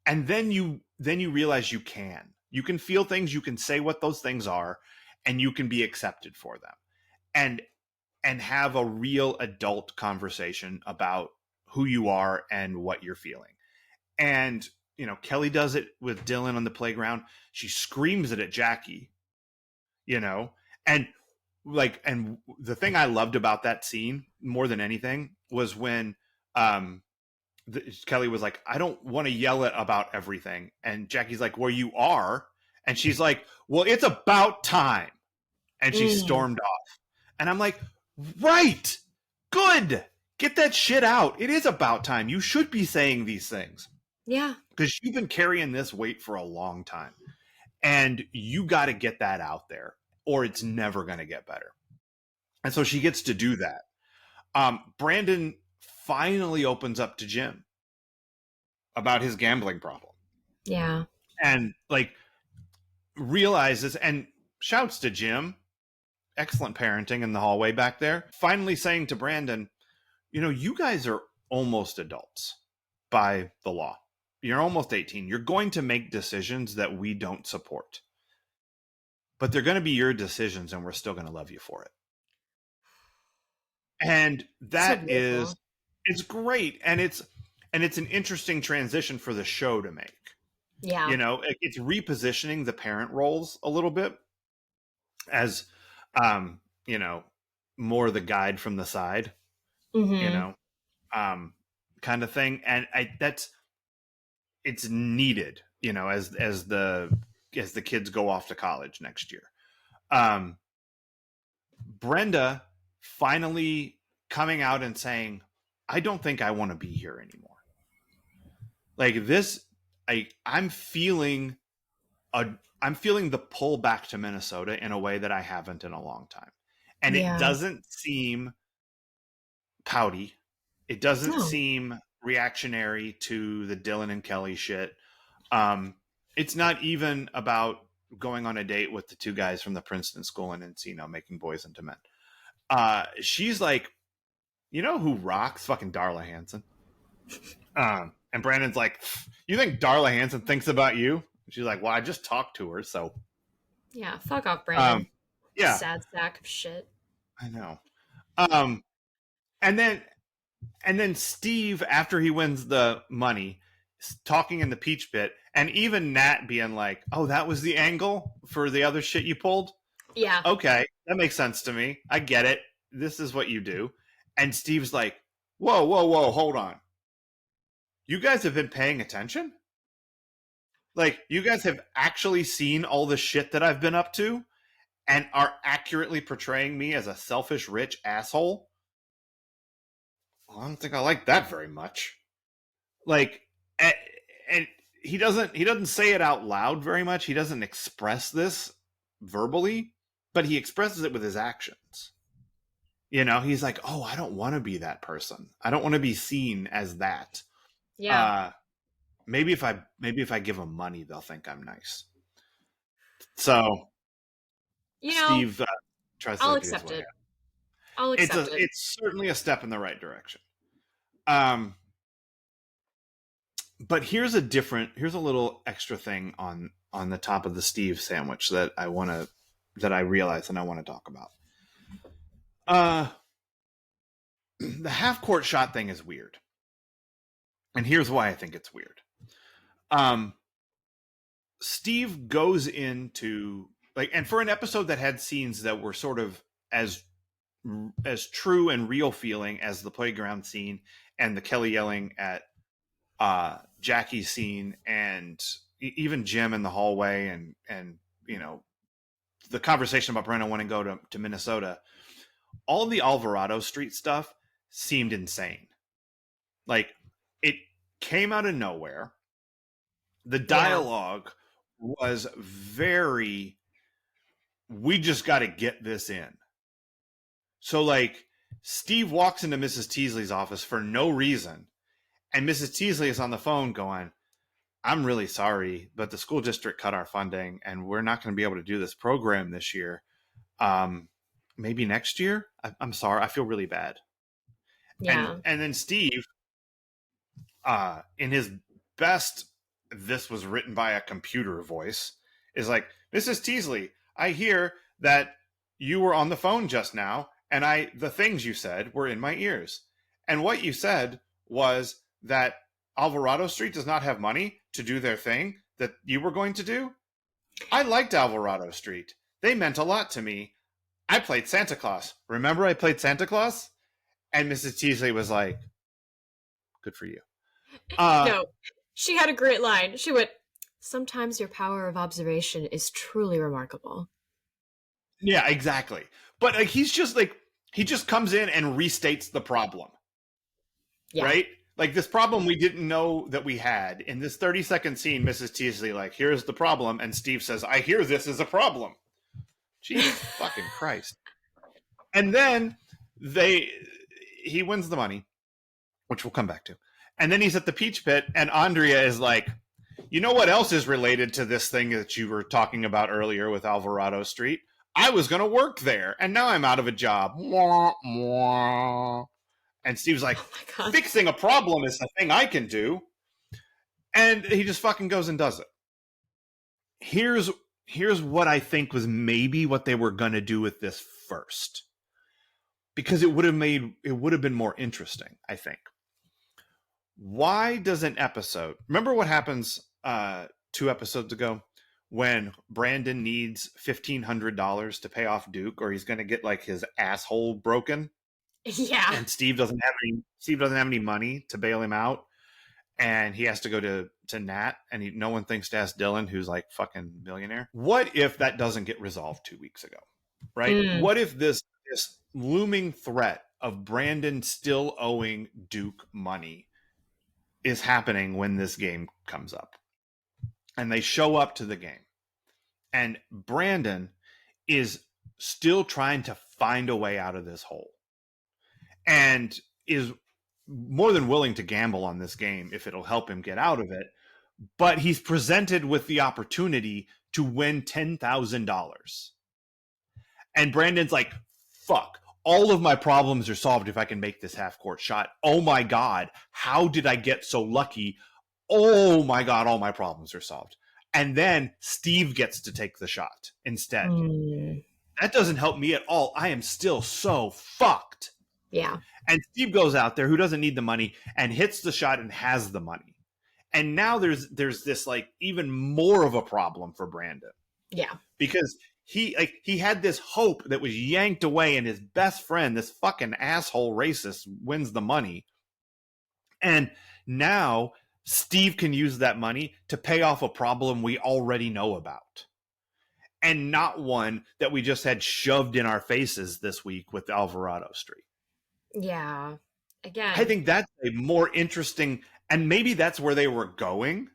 And then you realize you can feel things, you can say what those things are, and you can be accepted for them. And have a real adult conversation about who you are and what you're feeling. And Kelly does it with Dylan on the playground. She screams it at Jackie, and and the thing I loved about that scene more than anything was when Kelly was like, I don't want to yell it about everything. And Jackie's like, well, you are. And she's like, well, it's about time. And she stormed off. And I'm like, right. Good. Get that shit out. It is about time. You should be saying these things. Yeah. Because you've been carrying this weight for a long time. And you got to get that out there or it's never going to get better. And so she gets to do that. Brandon finally opens up to Jim about his gambling problem. Yeah. And realizes and shouts to Jim. Excellent parenting in the hallway back there. Finally saying to Brandon, you guys are almost adults by the law. You're almost 18. You're going to make decisions that we don't support. But they're going to be your decisions and we're still going to love you for it. And that is, it's great. And it's an interesting transition for the show to make. Yeah. It's repositioning the parent roles a little bit as, more the guide from the side, kind of thing. And it's needed, as the kids go off to college next year. Brenda finally coming out and saying, I don't think I want to be here anymore. Like this, I'm feeling the pull back to Minnesota in a way that I haven't in a long time. And it doesn't seem pouty. It doesn't seem reactionary to the Dylan and Kelly shit. It's not even about going on a date with the two guys from the Princeton school in Encino making boys into men. She's like, who rocks? Fucking Darla Hansen. And Brandon's like, you think Darla Hansen thinks about you? She's like, well, I just talked to her, so. Yeah, fuck off, Brandon. Yeah. Sad sack of shit. I know. And then Steve, after he wins the money, talking in the Peach Pit, and even Nat being like, oh, that was the angle for the other shit you pulled? Yeah. Okay, that makes sense to me. I get it. This is what you do. And Steve's like, whoa, hold on. You guys have been paying attention? Like, you guys have actually seen all the shit that I've been up to and are accurately portraying me as a selfish, rich asshole? Well, I don't think I like that very much. Like, and he doesn't say it out loud very much. He doesn't express this verbally, but he expresses it with his actions. He's like, oh, I don't want to be that person. I don't want to be seen as that. Yeah. Maybe if I give them money, they'll think I'm nice. So, Steve tries to. I'll accept it. I'll accept it. It's certainly a step in the right direction. But here's a little extra thing on the top of the Steve sandwich that I realize and I want to talk about. The half court shot thing is weird. And here's why I think it's weird. Steve goes into and for an episode that had scenes that were sort of as true and real feeling as the playground scene and the Kelly yelling at Jackie scene and even Jim in the hallway and the conversation about Brenda wanting to go to Minnesota, all the Alvarado Street stuff seemed insane. Like, it came out of nowhere. The dialogue was very, we just got to get this in. So Steve walks into Mrs. Teasley's office for no reason And Mrs. Teasley is on the phone going, I'm really sorry, but the school district cut our funding and we're not going to be able to do this program this year. Maybe next year. I'm sorry. I feel really bad. Yeah. And then Steve, in his best, this was written by a computer voice, is like, Mrs. Teasley, I hear that you were on the phone just now, and the things you said were in my ears. And what you said was that Alvarado Street does not have money to do their thing that you were going to do. I liked Alvarado Street. They meant a lot to me. I played Santa Claus. Remember I played Santa Claus? And Mrs. Teasley was like, good for you. No, she had a great line. She went, sometimes your power of observation is truly remarkable. Yeah, exactly. But like, he just comes in and restates the problem. Yeah. Right? Like this problem we didn't know that we had. In this 30-second scene, Mrs. Teasley, like, here's the problem. And Steve says, I hear this is a problem. Jesus fucking Christ. And then he wins the money, which we'll come back to. And then he's at the Peach Pit, and Andrea is like, you know what else is related to this thing that you were talking about earlier with Alvarado Street? I was going to work there, and now I'm out of a job. Mwah, mwah. And Steve's like, fixing a problem is the thing I can do. And he just fucking goes and does it. Here's what I think was maybe what they were going to do with this first. Because it would have been more interesting, I think. Why does an episode... Remember what happens 2 episodes ago when Brandon needs $1,500 to pay off Duke, or he's going to get like his asshole broken? Yeah. And Steve doesn't have any money to bail him out, and he has to go to Nat, and no one thinks to ask Dylan, who's like fucking millionaire. What if that doesn't get resolved 2 weeks ago? Right? What if this looming threat of Brandon still owing Duke money is happening when this game comes up? And they show up to the game, and Brandon is still trying to find a way out of this hole, and is more than willing to gamble on this game if it'll help him get out of it. But he's presented with the opportunity to win $10,000. And Brandon's like, fuck, all of my problems are solved if I can make this half-court shot. Oh my God, how did I get so lucky? Oh my God, all my problems are solved. And then Steve gets to take the shot instead. That doesn't help me at all. I am still so fucked. Yeah. And Steve goes out there, who doesn't need the money, and hits the shot and has the money. And now there's this like even more of a problem for Brandon. Yeah. Because he had this hope that was yanked away, and his best friend, this fucking asshole racist, wins the money. And now Steve can use that money to pay off a problem we already know about. And not one that we just had shoved in our faces this week with Alvarado Street. Yeah. Again, I think that's a more interesting, and maybe that's where they were going.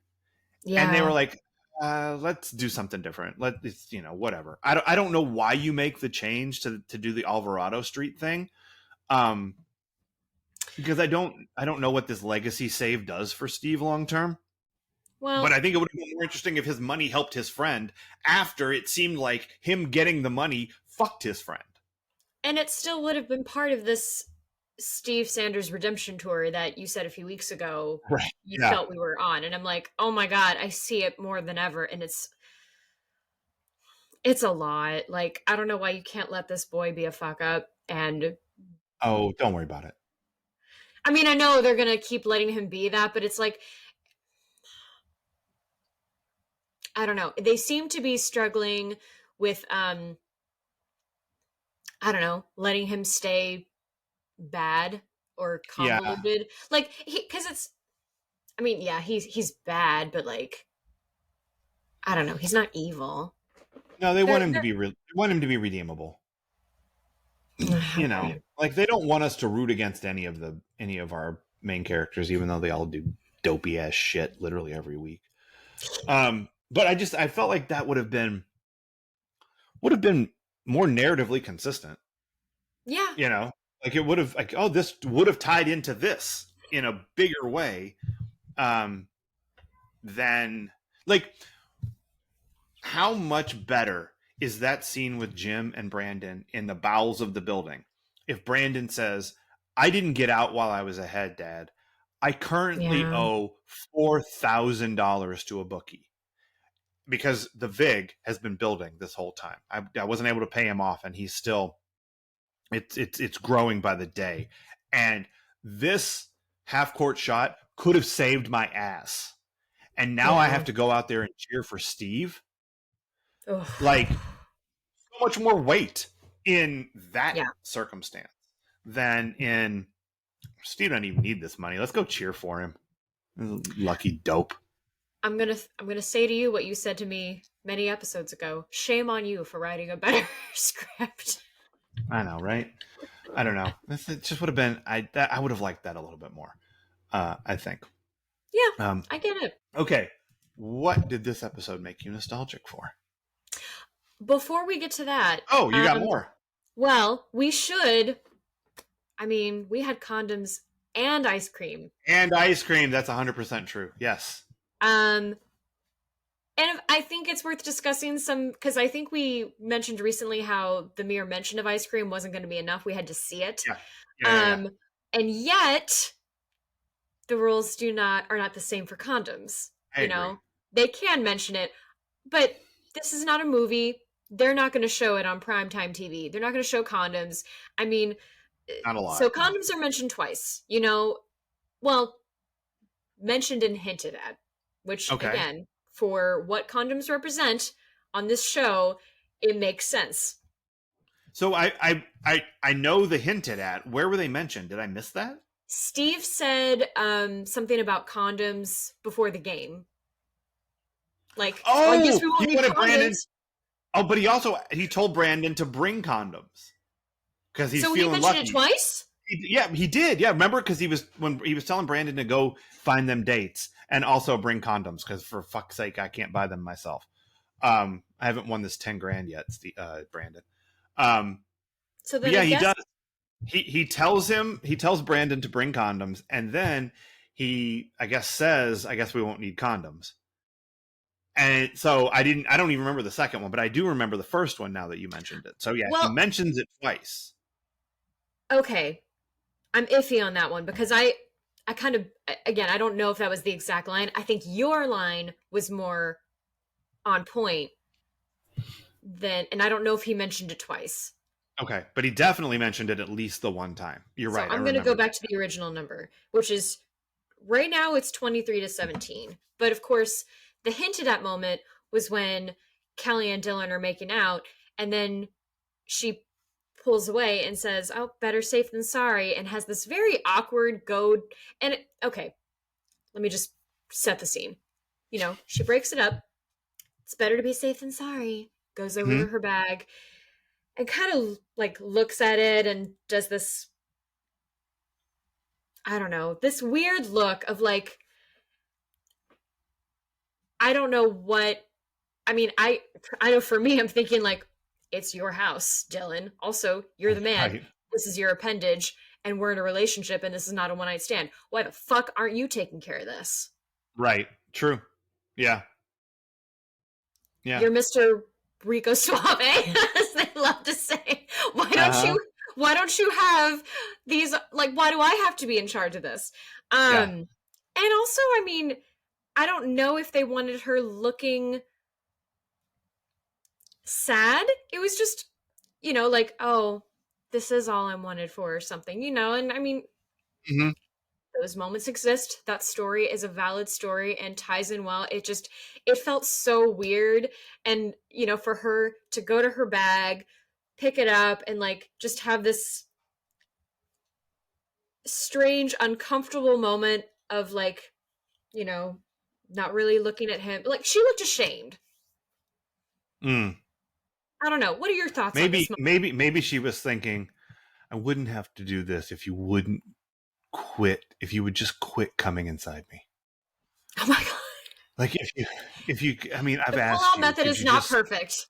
Yeah. And they were like, let's do something different. Let's, whatever. I don't know why you make the change to do the Alvarado Street thing. Because I don't know what this legacy save does for Steve long term. Well, but I think it would have been more interesting if his money helped his friend after it seemed like him getting the money fucked his friend. And it still would have been part of this Steve Sanders redemption tour that you said a few weeks ago. Right. You felt we were on. And I'm like, oh my God, I see it more than ever. And it's a lot. Like, I don't know why you can't let this boy be a fuck up. And oh, don't worry about it. I mean, I know they're going to keep letting him be that, but it's like, I don't know. They seem to be struggling with, I don't know, letting him stay bad or convoluted. Yeah. Like, because it's, I mean, yeah, he's bad, but like, I don't know. He's not evil. No, they want him to be redeemable. Like they don't want us to root against any of our main characters, even though they all do dopey ass shit literally every week. But I felt like that would have been more narratively consistent. Yeah. Like it would have, like, oh, this would have tied into this. in a bigger way than like how much better is that scene with Jim and Brandon in the bowels of the building if Brandon says, I didn't get out while I was ahead, Dad. I currently owe $4,000 to a bookie because the VIG has been building this whole time. I wasn't able to pay him off, and he's still it's growing by the day. And this half court shot could have saved my ass. And now I have to go out there and cheer for Steve. Ugh. Like so much more weight in that circumstance than in Steve doesn't even need this money. Let's go cheer for him. Lucky dope. I'm gonna say to you what you said to me many episodes ago. Shame on you for writing a better script. I know, right? I don't know. It just would have been. I would have liked that a little bit more. I think. Yeah, I get it. Okay, what did this episode make you nostalgic for? Before we get to that, you got more. Well, we should. I mean, we had condoms and ice cream. And ice cream. That's 100% true. Yes. And I think it's worth discussing because I think we mentioned recently how the mere mention of ice cream wasn't going to be enough. We had to see it. Yeah. And yet the rules are not the same for condoms. I agree. They can mention it, but this is not a movie. They're not going to show it on primetime TV. They're not going to show condoms. I mean, not a lot. So condoms are mentioned twice, well, mentioned and hinted at, which again, for what condoms represent on this show, it makes sense. So I know the hinted at. Where were they mentioned? Did I miss that? Steve said something about condoms before the game. Like, I guess we won't need condoms. Brandon. Oh, but he told Brandon to bring condoms because he's feeling lucky. So he mentioned it twice? He did. Yeah, remember because he was telling Brandon to go find them dates and also bring condoms because for fuck's sake I can't buy them myself. I haven't won this $10,000 yet, Brandon. So then he does. He tells Brandon to bring condoms, and then he says, I guess we won't need condoms. And so I don't even remember the second one, but I do remember the first one now that you mentioned it. So he mentions it twice. Okay. I'm iffy on that one because I kind of, again, I don't know if that was the exact line. I think your line was more on point and I don't know if he mentioned it twice. Okay, but he definitely mentioned it at least the one time. You're right. I'm going to go back to the original number, which is right now it's 23-17. But of course, the hinted at moment was when Kelly and Dylan are making out, and then she pulls away and says, "Oh, better safe than sorry," and has this very awkward goad. And okay, let me just set the scene. She breaks it up. It's better to be safe than sorry. Goes over to her bag and kind of like looks at it and does this, I don't know, this weird look of like, I don't know what, I mean, I know for me, I'm thinking like, it's your house, Dylan. Also, you're the man. Right. This is your appendage, and we're in a relationship, and this is not a one-night stand. Why the fuck aren't you taking care of this? Right. True. Yeah. You're Mr. Rico Suave, as they love to say. Why don't you have these, like, why do I have to be in charge of this? And also, I mean, I don't know if they wanted her looking sad. It was just, like, oh, this is all I'm wanted for or something, and I mean, those moments exist. That story is a valid story and ties in well. It felt so weird. And, for her to go to her bag, pick it up, and like just have this strange, uncomfortable moment of like, not really looking at him. Like, she looked ashamed. I don't know. What are your thoughts on this moment? Maybe she was thinking, I wouldn't have to do this if you wouldn't quit, if you would just quit coming inside me. Oh my God. Like if you I mean, I've asked you. The method is not perfect.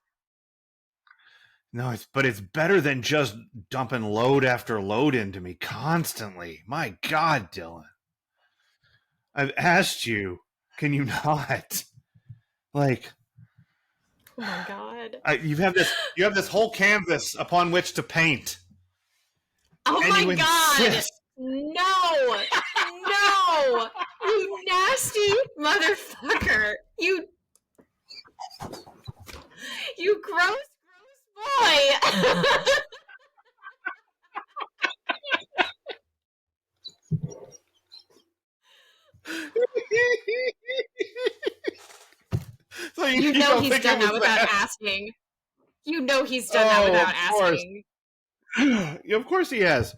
No, but it's better than just dumping load after load into me constantly. My God, Dylan. I've asked you. Can you not? Like, Oh my god. you have this whole canvas upon which to paint, Oh and you my god. insist. No. No. You nasty motherfucker. You gross boy. So You you know don't he's think it done that was without that? asking. You know he's done that without Of course. asking. Of course he has.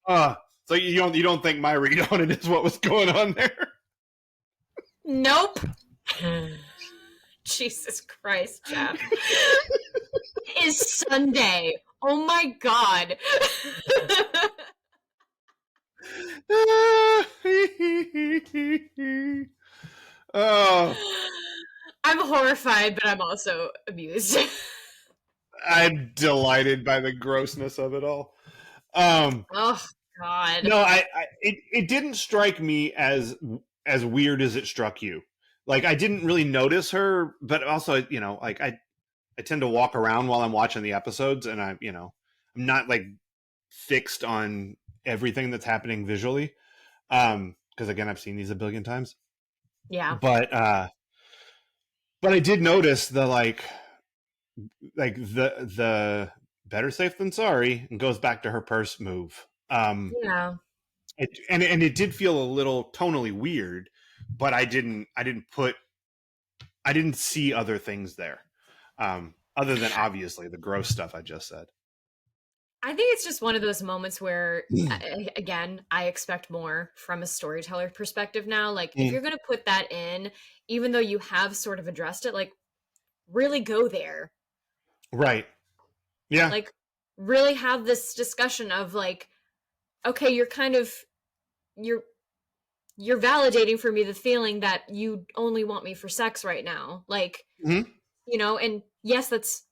So you don't think my read on it is what was going on there? Nope. Jesus Christ, Jeff. It is Sunday. Oh my god. Oh, I'm horrified, but I'm also amused. I'm delighted by the grossness of it all. Oh god. No, it didn't strike me as weird as it struck you. Like I didn't really notice her, but also like I tend to walk around while I'm watching the episodes, and I'm not like fixed on everything that's happening visually. Because again, I've seen these a billion times. Yeah. But I did notice the better safe than sorry, and goes back to her purse move. Yeah. It did feel a little tonally weird, but I didn't see other things there, other than obviously the gross stuff I just said. I think it's just one of those moments where, again, I expect more from a storyteller perspective now. Like, if you're going to put that in, even though you have sort of addressed it, like, really go there. Right. Yeah. Like, really have this discussion of, like, okay, you're validating for me the feeling that you only want me for sex right now. Like, Mm-hmm. And yes, that's,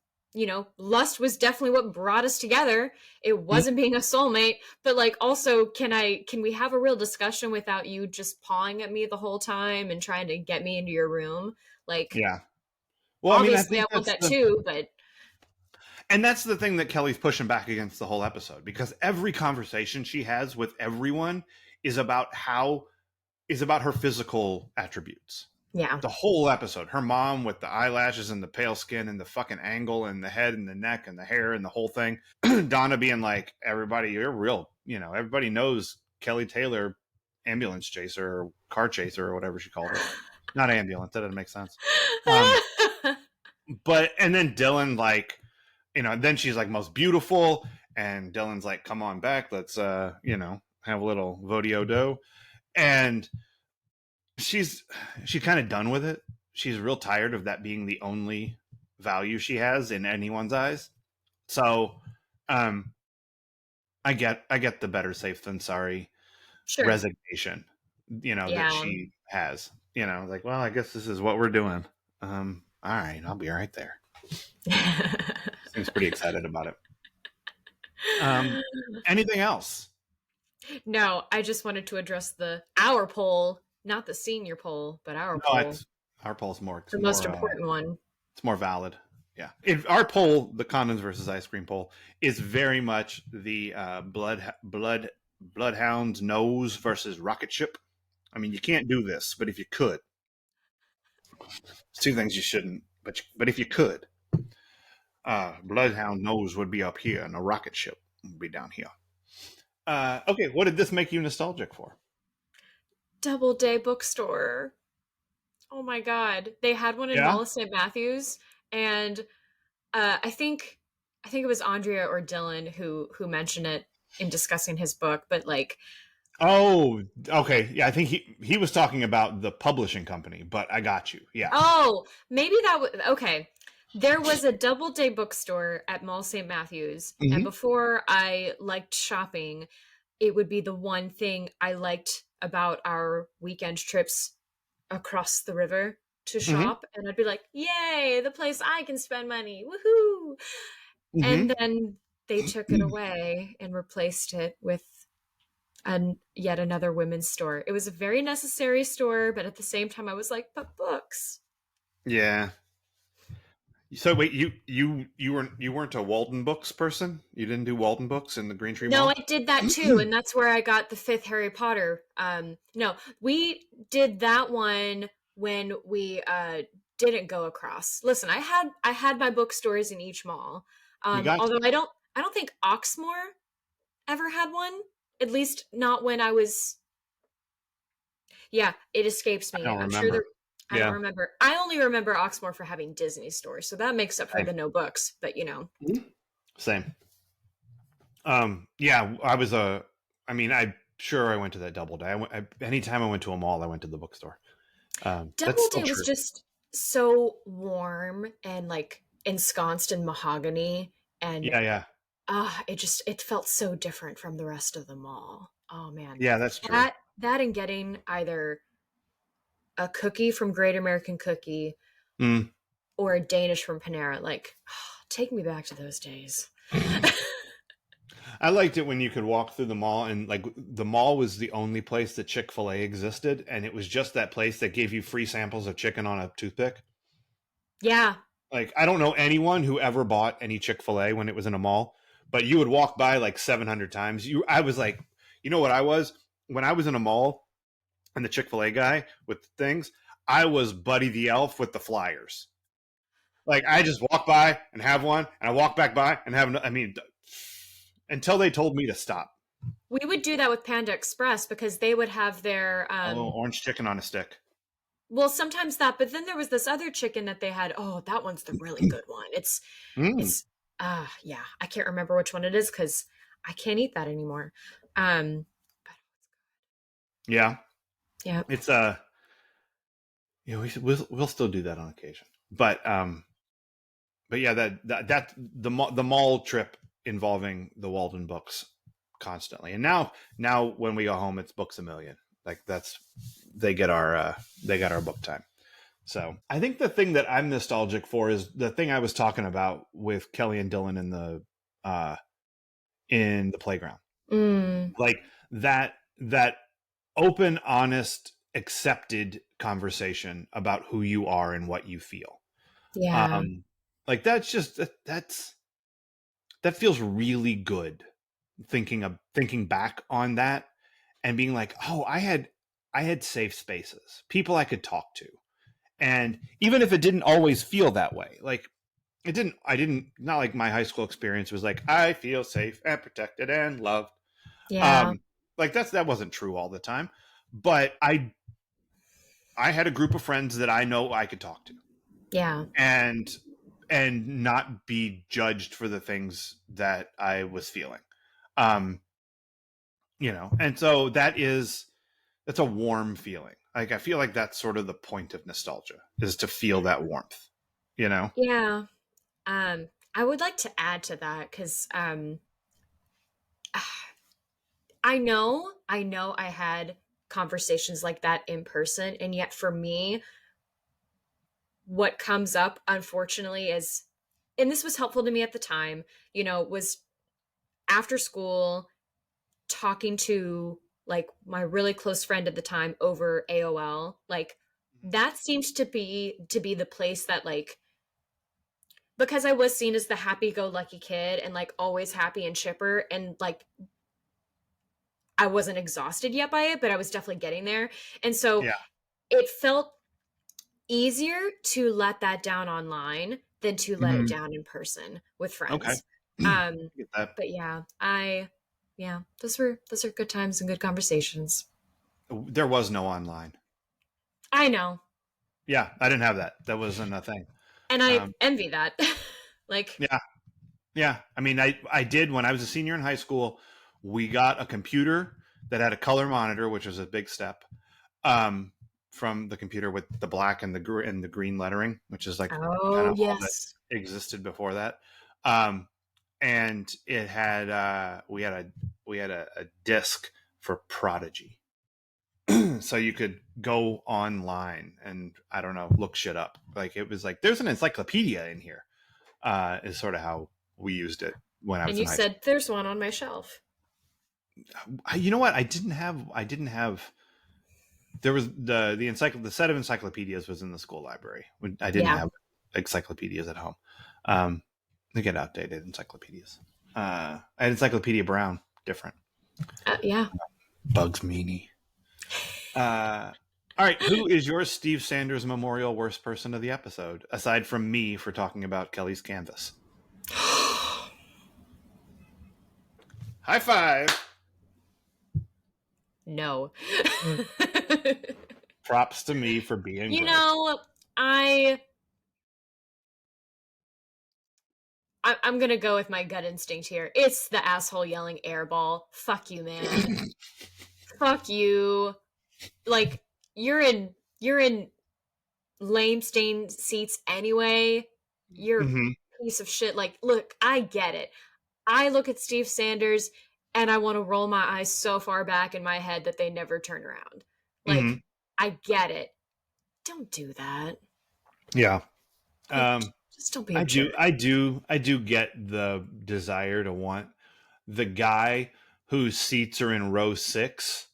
lust was definitely what brought us together. It wasn't being a soulmate, but like also can we have a real discussion without you just pawing at me the whole time and trying to get me into your room? Like, yeah. Well, obviously I I want that too, but and that's the thing that Kelly's pushing back against the whole episode, because every conversation she has with everyone is about her physical attributes. yeah. The whole episode, her mom with the eyelashes and the pale skin and the fucking angle and the head and the neck and the hair and the whole thing. Donna being like, everybody, you're real. Everybody knows Kelly Taylor, ambulance chaser or car chaser or whatever she called it. Not ambulance. That doesn't make sense. And then Dylan, like, then she's like most beautiful. And Dylan's like, come on back. Let's, have a little vodio dough. And she's kind of done with it. She's real tired of that being the only value she has in anyone's eyes. So, I get the better safe than sorry resignation, that she has. Like, well, I guess this is what we're doing. All right, I'll be right there. Seems pretty excited about it. Anything else? No, I just wanted to address our poll, not the senior poll, but our poll. Our poll's more. The most important one. It's more valid. Yeah. Our poll, the condoms versus ice cream poll, is very much the bloodhound's nose versus rocket ship. I mean, you can't do this, but if you could, it's two things you shouldn't. But if you could, bloodhound nose would be up here, and a rocket ship would be down here. Okay, what did this make you nostalgic for? Doubleday Bookstore. Oh my god, they had one in Wallace St. Matthews, and I think it was Andrea or Dylan who mentioned it in discussing his book, but like, oh, okay, yeah, I think he was talking about the publishing company, but I got you, yeah. Oh, maybe that was okay. There was a Doubleday Bookstore at Mall St. Matthews, and before I liked shopping, it would be the one thing I liked about our weekend trips across the river to shop, and I'd be like, yay, the place I can spend money, woohoo. And then they took it away and replaced it with and yet another women's store. It was a very necessary store, but at the same time I was like, but books. Yeah. So wait, you weren't a Walden Books person? You didn't do Walden Books in the Green Tree No, I Mall? did that too, and that's where I got the fifth Harry Potter. No, we did that one when we didn't go across. Listen, I had my bookstores in each mall. You got Although to. I don't think Oxmoor ever had one. At least not when I was. Yeah, it escapes I me. don't I'm sure there. remember. I don't Yeah. remember. I only remember Oxmoor for having Disney stores, so that makes up for Same. the no books. But Same. Yeah, I was a. I mean, I went to that Doubleday. Anytime I went to a mall, I went to the bookstore. That's still Doubleday was true. just so warm and like ensconced in mahogany, and Yeah, yeah, it felt so different from the rest of the mall. Oh man, yeah. That's true. that and getting either a cookie from Great American Cookie Mm. or a Danish from Panera, like take me back to those days. I liked it when you could walk through the mall and like the mall was the only place that Chick-fil-A existed, and it was just that place that gave you free samples of chicken on a toothpick. Yeah, Like I don't know anyone who ever bought any Chick-fil-A when it was in a mall, but you would walk by like 700 times. I was like, you know what I was when I was in a mall and the Chick-fil-A guy with the things, I was Buddy the Elf with the flyers. Like I just walk by and have one, and I walk back by and have. I mean, until they told me to stop. we would do that with Panda Express because they would have their Oh, orange chicken on a stick. well, sometimes that, but then there was this other chicken that they had. Oh, that one's the really good one. Mm, It's yeah, I can't remember which one it is because I can't eat that anymore. Um, yeah, yeah, it's yeah, we'll still do that on occasion, but yeah, that the mall trip involving the Walden Books constantly, and now when we go home, it's Books a Million. Like that's they get our book time. So I think the thing that I'm nostalgic for is the thing I was talking about with Kelly and Dylan in the playground. mm, Like that open, honest, accepted conversation about who you are and what you feel. yeah, Um, like that feels really good thinking back on that and being like, oh, I had safe spaces, people I could talk to. And even if it didn't always feel that way, like I didn't, not like my high school experience was like, I feel safe and protected and loved. yeah, Um, like that wasn't true all the time, but I had a group of friends that I know I could talk to yeah, and not be judged for the things that I was feeling. Um, and so that's a warm feeling. Like I feel like that's sort of the point of nostalgia is to feel that warmth, you know? yeah. I would like to add to that because I know I had conversations like that in person, and yet for me, what comes up unfortunately is, and this was helpful to me at the time, was after school talking to like my really close friend at the time over AOL. Like that seems to be the place that like, because I was seen as the happy go lucky kid and like always happy and chipper, and like I wasn't exhausted yet by it, but I was definitely getting there. And so Yeah. it felt easier to let that down online than to let it Mhm. down in person with Okay. friends. I Um, get that. but yeah, those are good times and good conversations. There was no online. I know, Yeah, I didn't have that. That wasn't a thing. and I Um, envy that. Like, yeah, yeah. I mean, I did when I was a senior in high school. We got a computer that had a color monitor, which was a big step. Um, from the computer with the black and the green lettering, which is like kind oh of all that yes, existed before that. Um, and it had we had a disc for Prodigy. So you could go online and I don't know, look shit up. Like it was like there's an encyclopedia in here. Is sort of how we used it when I and was in you high school. said there's one on my shelf. You know what? I didn't have. There was the set of encyclopedias was in the school library. I didn't Yeah. have encyclopedias at home. They get outdated encyclopedias. I had Encyclopedia Brown, different. Yeah. Bugs Meany. All right, who is your Steve Sanders Memorial worst person of the episode, aside from me for talking about Kelly's canvas? High five. No. Props to me for being You gross. know, I'm gonna go with my gut instinct here. It's the asshole yelling airball. Fuck you, man. Fuck you. Like, you're in lame stain seats anyway. You're Mhm. a piece of shit. Like, look, I get it. I look at Steve Sanders and I want to roll my eyes so far back in my head that they never turn around. Like, Mhm. I get it. Don't do that. Yeah. Like, just don't be a I do. jerk. I do get the desire to want the guy whose seats are in row 6,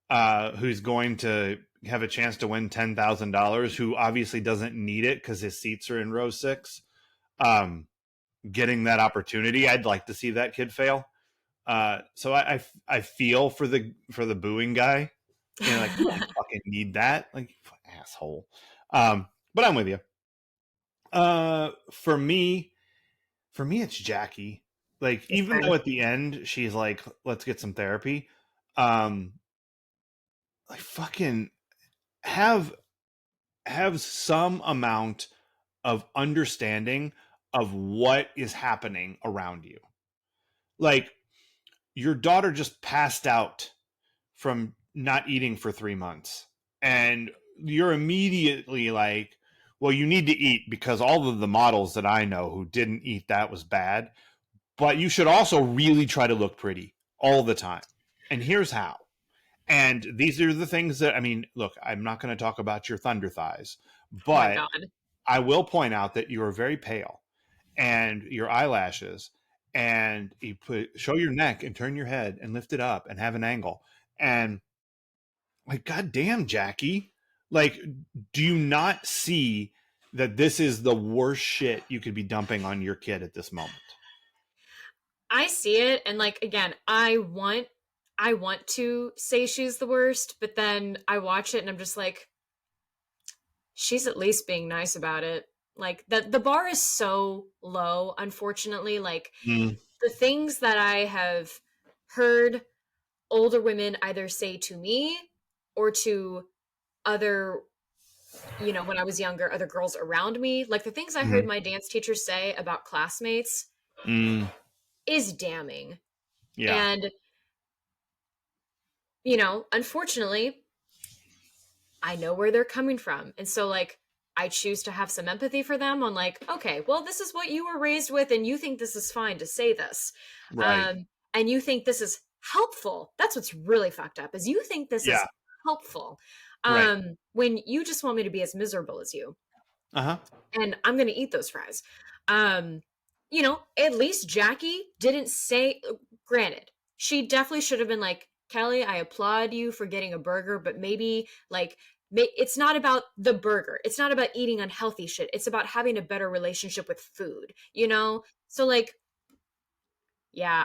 who's going to have a chance to win $10,000, who obviously doesn't need it because his seats are in row 6. Getting that opportunity, I'd like to see that kid fail. So I feel for the booing guy. You know, like, you don't fucking need that, like, asshole. But I'm with you. For me, it's Jackie. Like, That's even fair. though at the end she's like, let's get some therapy, um like, fucking have some amount of understanding of what is happening around you. Like, your daughter just passed out from not eating for 3 months, and you're immediately like, well, you need to eat because all of the models that I know who didn't eat, that was bad. But you should also really try to look pretty all the time. And here's how. And these are the things that, I mean, look, I'm not going to talk about your thunder thighs, Oh my but god. I will point out that you are very pale, and your eyelashes, and show your neck and turn your head and lift it up and have an angle. And, like, goddamn, Jackie, like, do you not see that this is the worst shit you could be dumping on your kid at this moment? I see it, and like, again, I want to say she's the worst, but then I watch it and I'm just like, she's at least being nice about it. Like, the bar is so low, unfortunately. Like, Mm. the things that I have heard older women either say to me or to other, when I was younger, other girls around me, like the things I heard Mhm. my dance teacher say about classmates Mm. is damning. Yeah. And, unfortunately, I know where they're coming from. And so, like, I choose to have some empathy for them on, like, okay, well, this is what you were raised with, and you think this is fine to say this. Right. And you think this is helpful. That's what's really fucked up, is you think this is Yeah. helpful. Right. When you just want me to be as miserable as you. Uh-huh. And I'm gonna eat those fries. At least Jackie didn't say, granted, she definitely should have been like, Kelly, I applaud you for getting a burger, but maybe like it's not about the burger. It's not about eating unhealthy shit. It's about having a better relationship with food, you know? So like, yeah,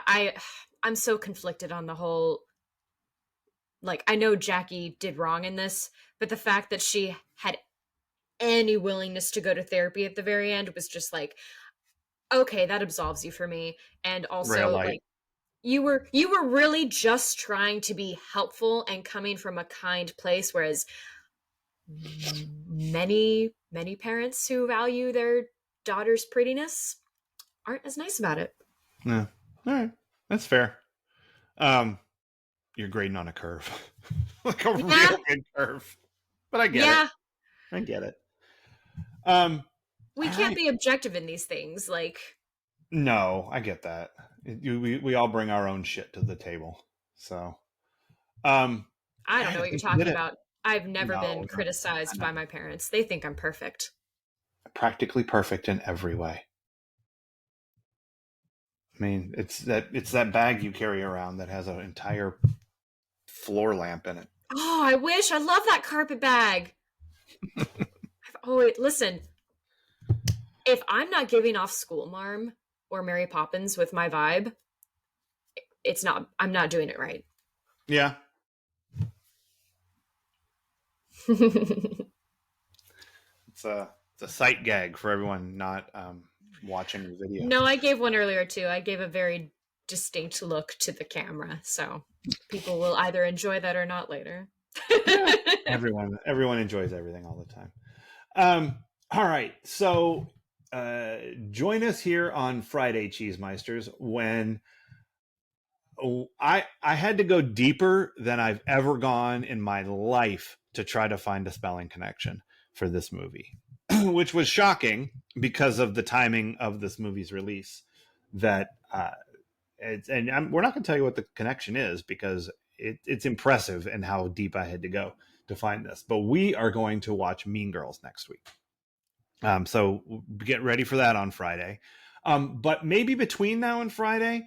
I'm so conflicted on the whole, like, I know Jackie did wrong in this, but the fact that she had any willingness to go to therapy at the very end was just like, okay, that absolves you for me. And Rail also, light. like, you were really just trying to be helpful and coming from a kind place, whereas many parents who value their daughter's prettiness aren't as nice about it. Yeah. All right. That's fair. Um, you're grading on a curve. Like a Yeah, real good curve. But I get it. yeah, I get it. Um, we all can't right. be objective in these things. Like, No, I get that. We all bring our own shit to the table. So, um, I all don't right, know I what you're think we did talking it. about. I've never No, been no, criticized no. by my parents. They think I'm perfect. Practically perfect in every way. I mean, it's that bag you carry around that has an entire floor lamp in it. Oh, I wish. I love that carpet bag. Oh, wait, listen. If I'm not giving off School Marm or Mary Poppins with my vibe, it's not. I'm not doing it right. Yeah. It's a sight gag for everyone not watching the video. No, I gave one earlier too. I gave a very distinct look to the camera, so people will either enjoy that or not later. Yeah. Everyone enjoys everything all the time. All right, so join us here on Friday, Cheesemeisters, when I had to go deeper than I've ever gone in my life to try to find a spelling connection for this movie, which was shocking because of the timing of this movie's release. That we're not going to tell you what the connection is because it's impressive and how deep I had to go to find this. But we are going to watch Mean Girls next week. So get ready for that on Friday. But maybe between now and Friday,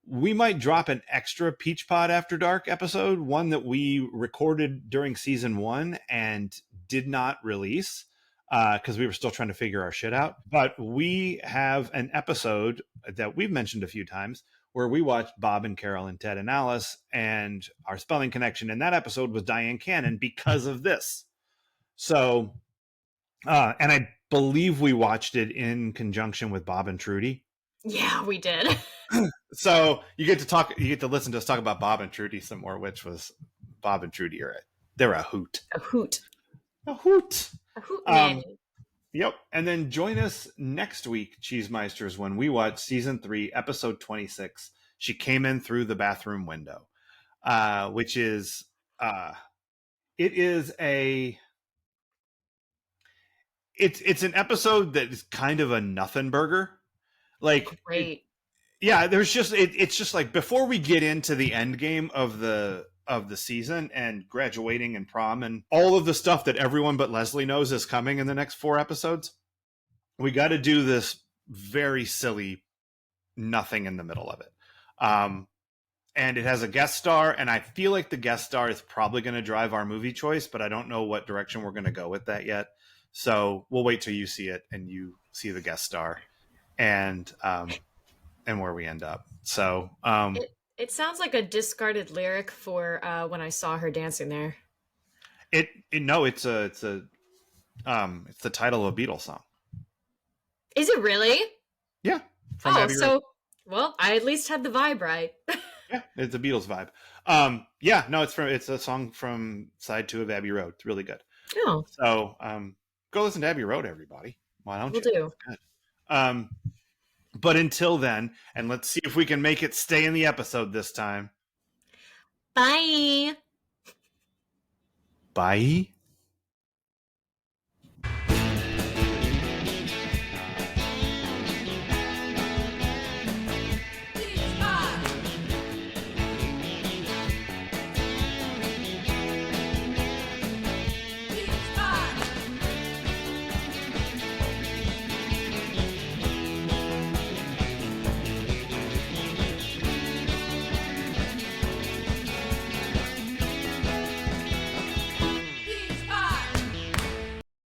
we might drop an extra Peach Pod After Dark episode, one that we recorded during season 1 and did not release because we were still trying to figure our shit out. But we have an episode that we've mentioned a few times where we watched Bob and Carol and Ted and Alice, and our spelling connection in that episode was Diane Cannon because of this. So, and I believe we watched it in conjunction with Bob and Trudy. Yeah, we did. So you get to listen to us talk about Bob and Trudy some more, which was Bob and Trudy they're a hoot. A hoot. A hoot. A hoot nanny. Yep. And then join us next week, Cheesemeisters, when we watch season 3, episode 26. She Came In Through the Bathroom Window, which is it's an episode that is kind of a nothing burger. Like, great. There's just it's just like before we get into the end game of the season and graduating and prom and all of the stuff that everyone but Leslie knows is coming in the next 4 episodes, we got to do this very silly nothing in the middle of it. And it has a guest star, and I feel like the guest star is probably going to drive our movie choice, but I don't know what direction we're going to go with that yet. So we'll wait till you see it and you see the guest star and where we end up. So it sounds like a discarded lyric for When I Saw Her Dancing There. It's the title of a Beatles song. Is it really? Yeah. Well, I at least had the vibe right. Yeah, it's a Beatles vibe. It's a song from side 2 of Abbey Road. It's really good. Oh. So go listen to Abbey Road, everybody. Why don't you? We'll do. But until then, and let's see if we can make it stay in the episode this time. Bye. Bye.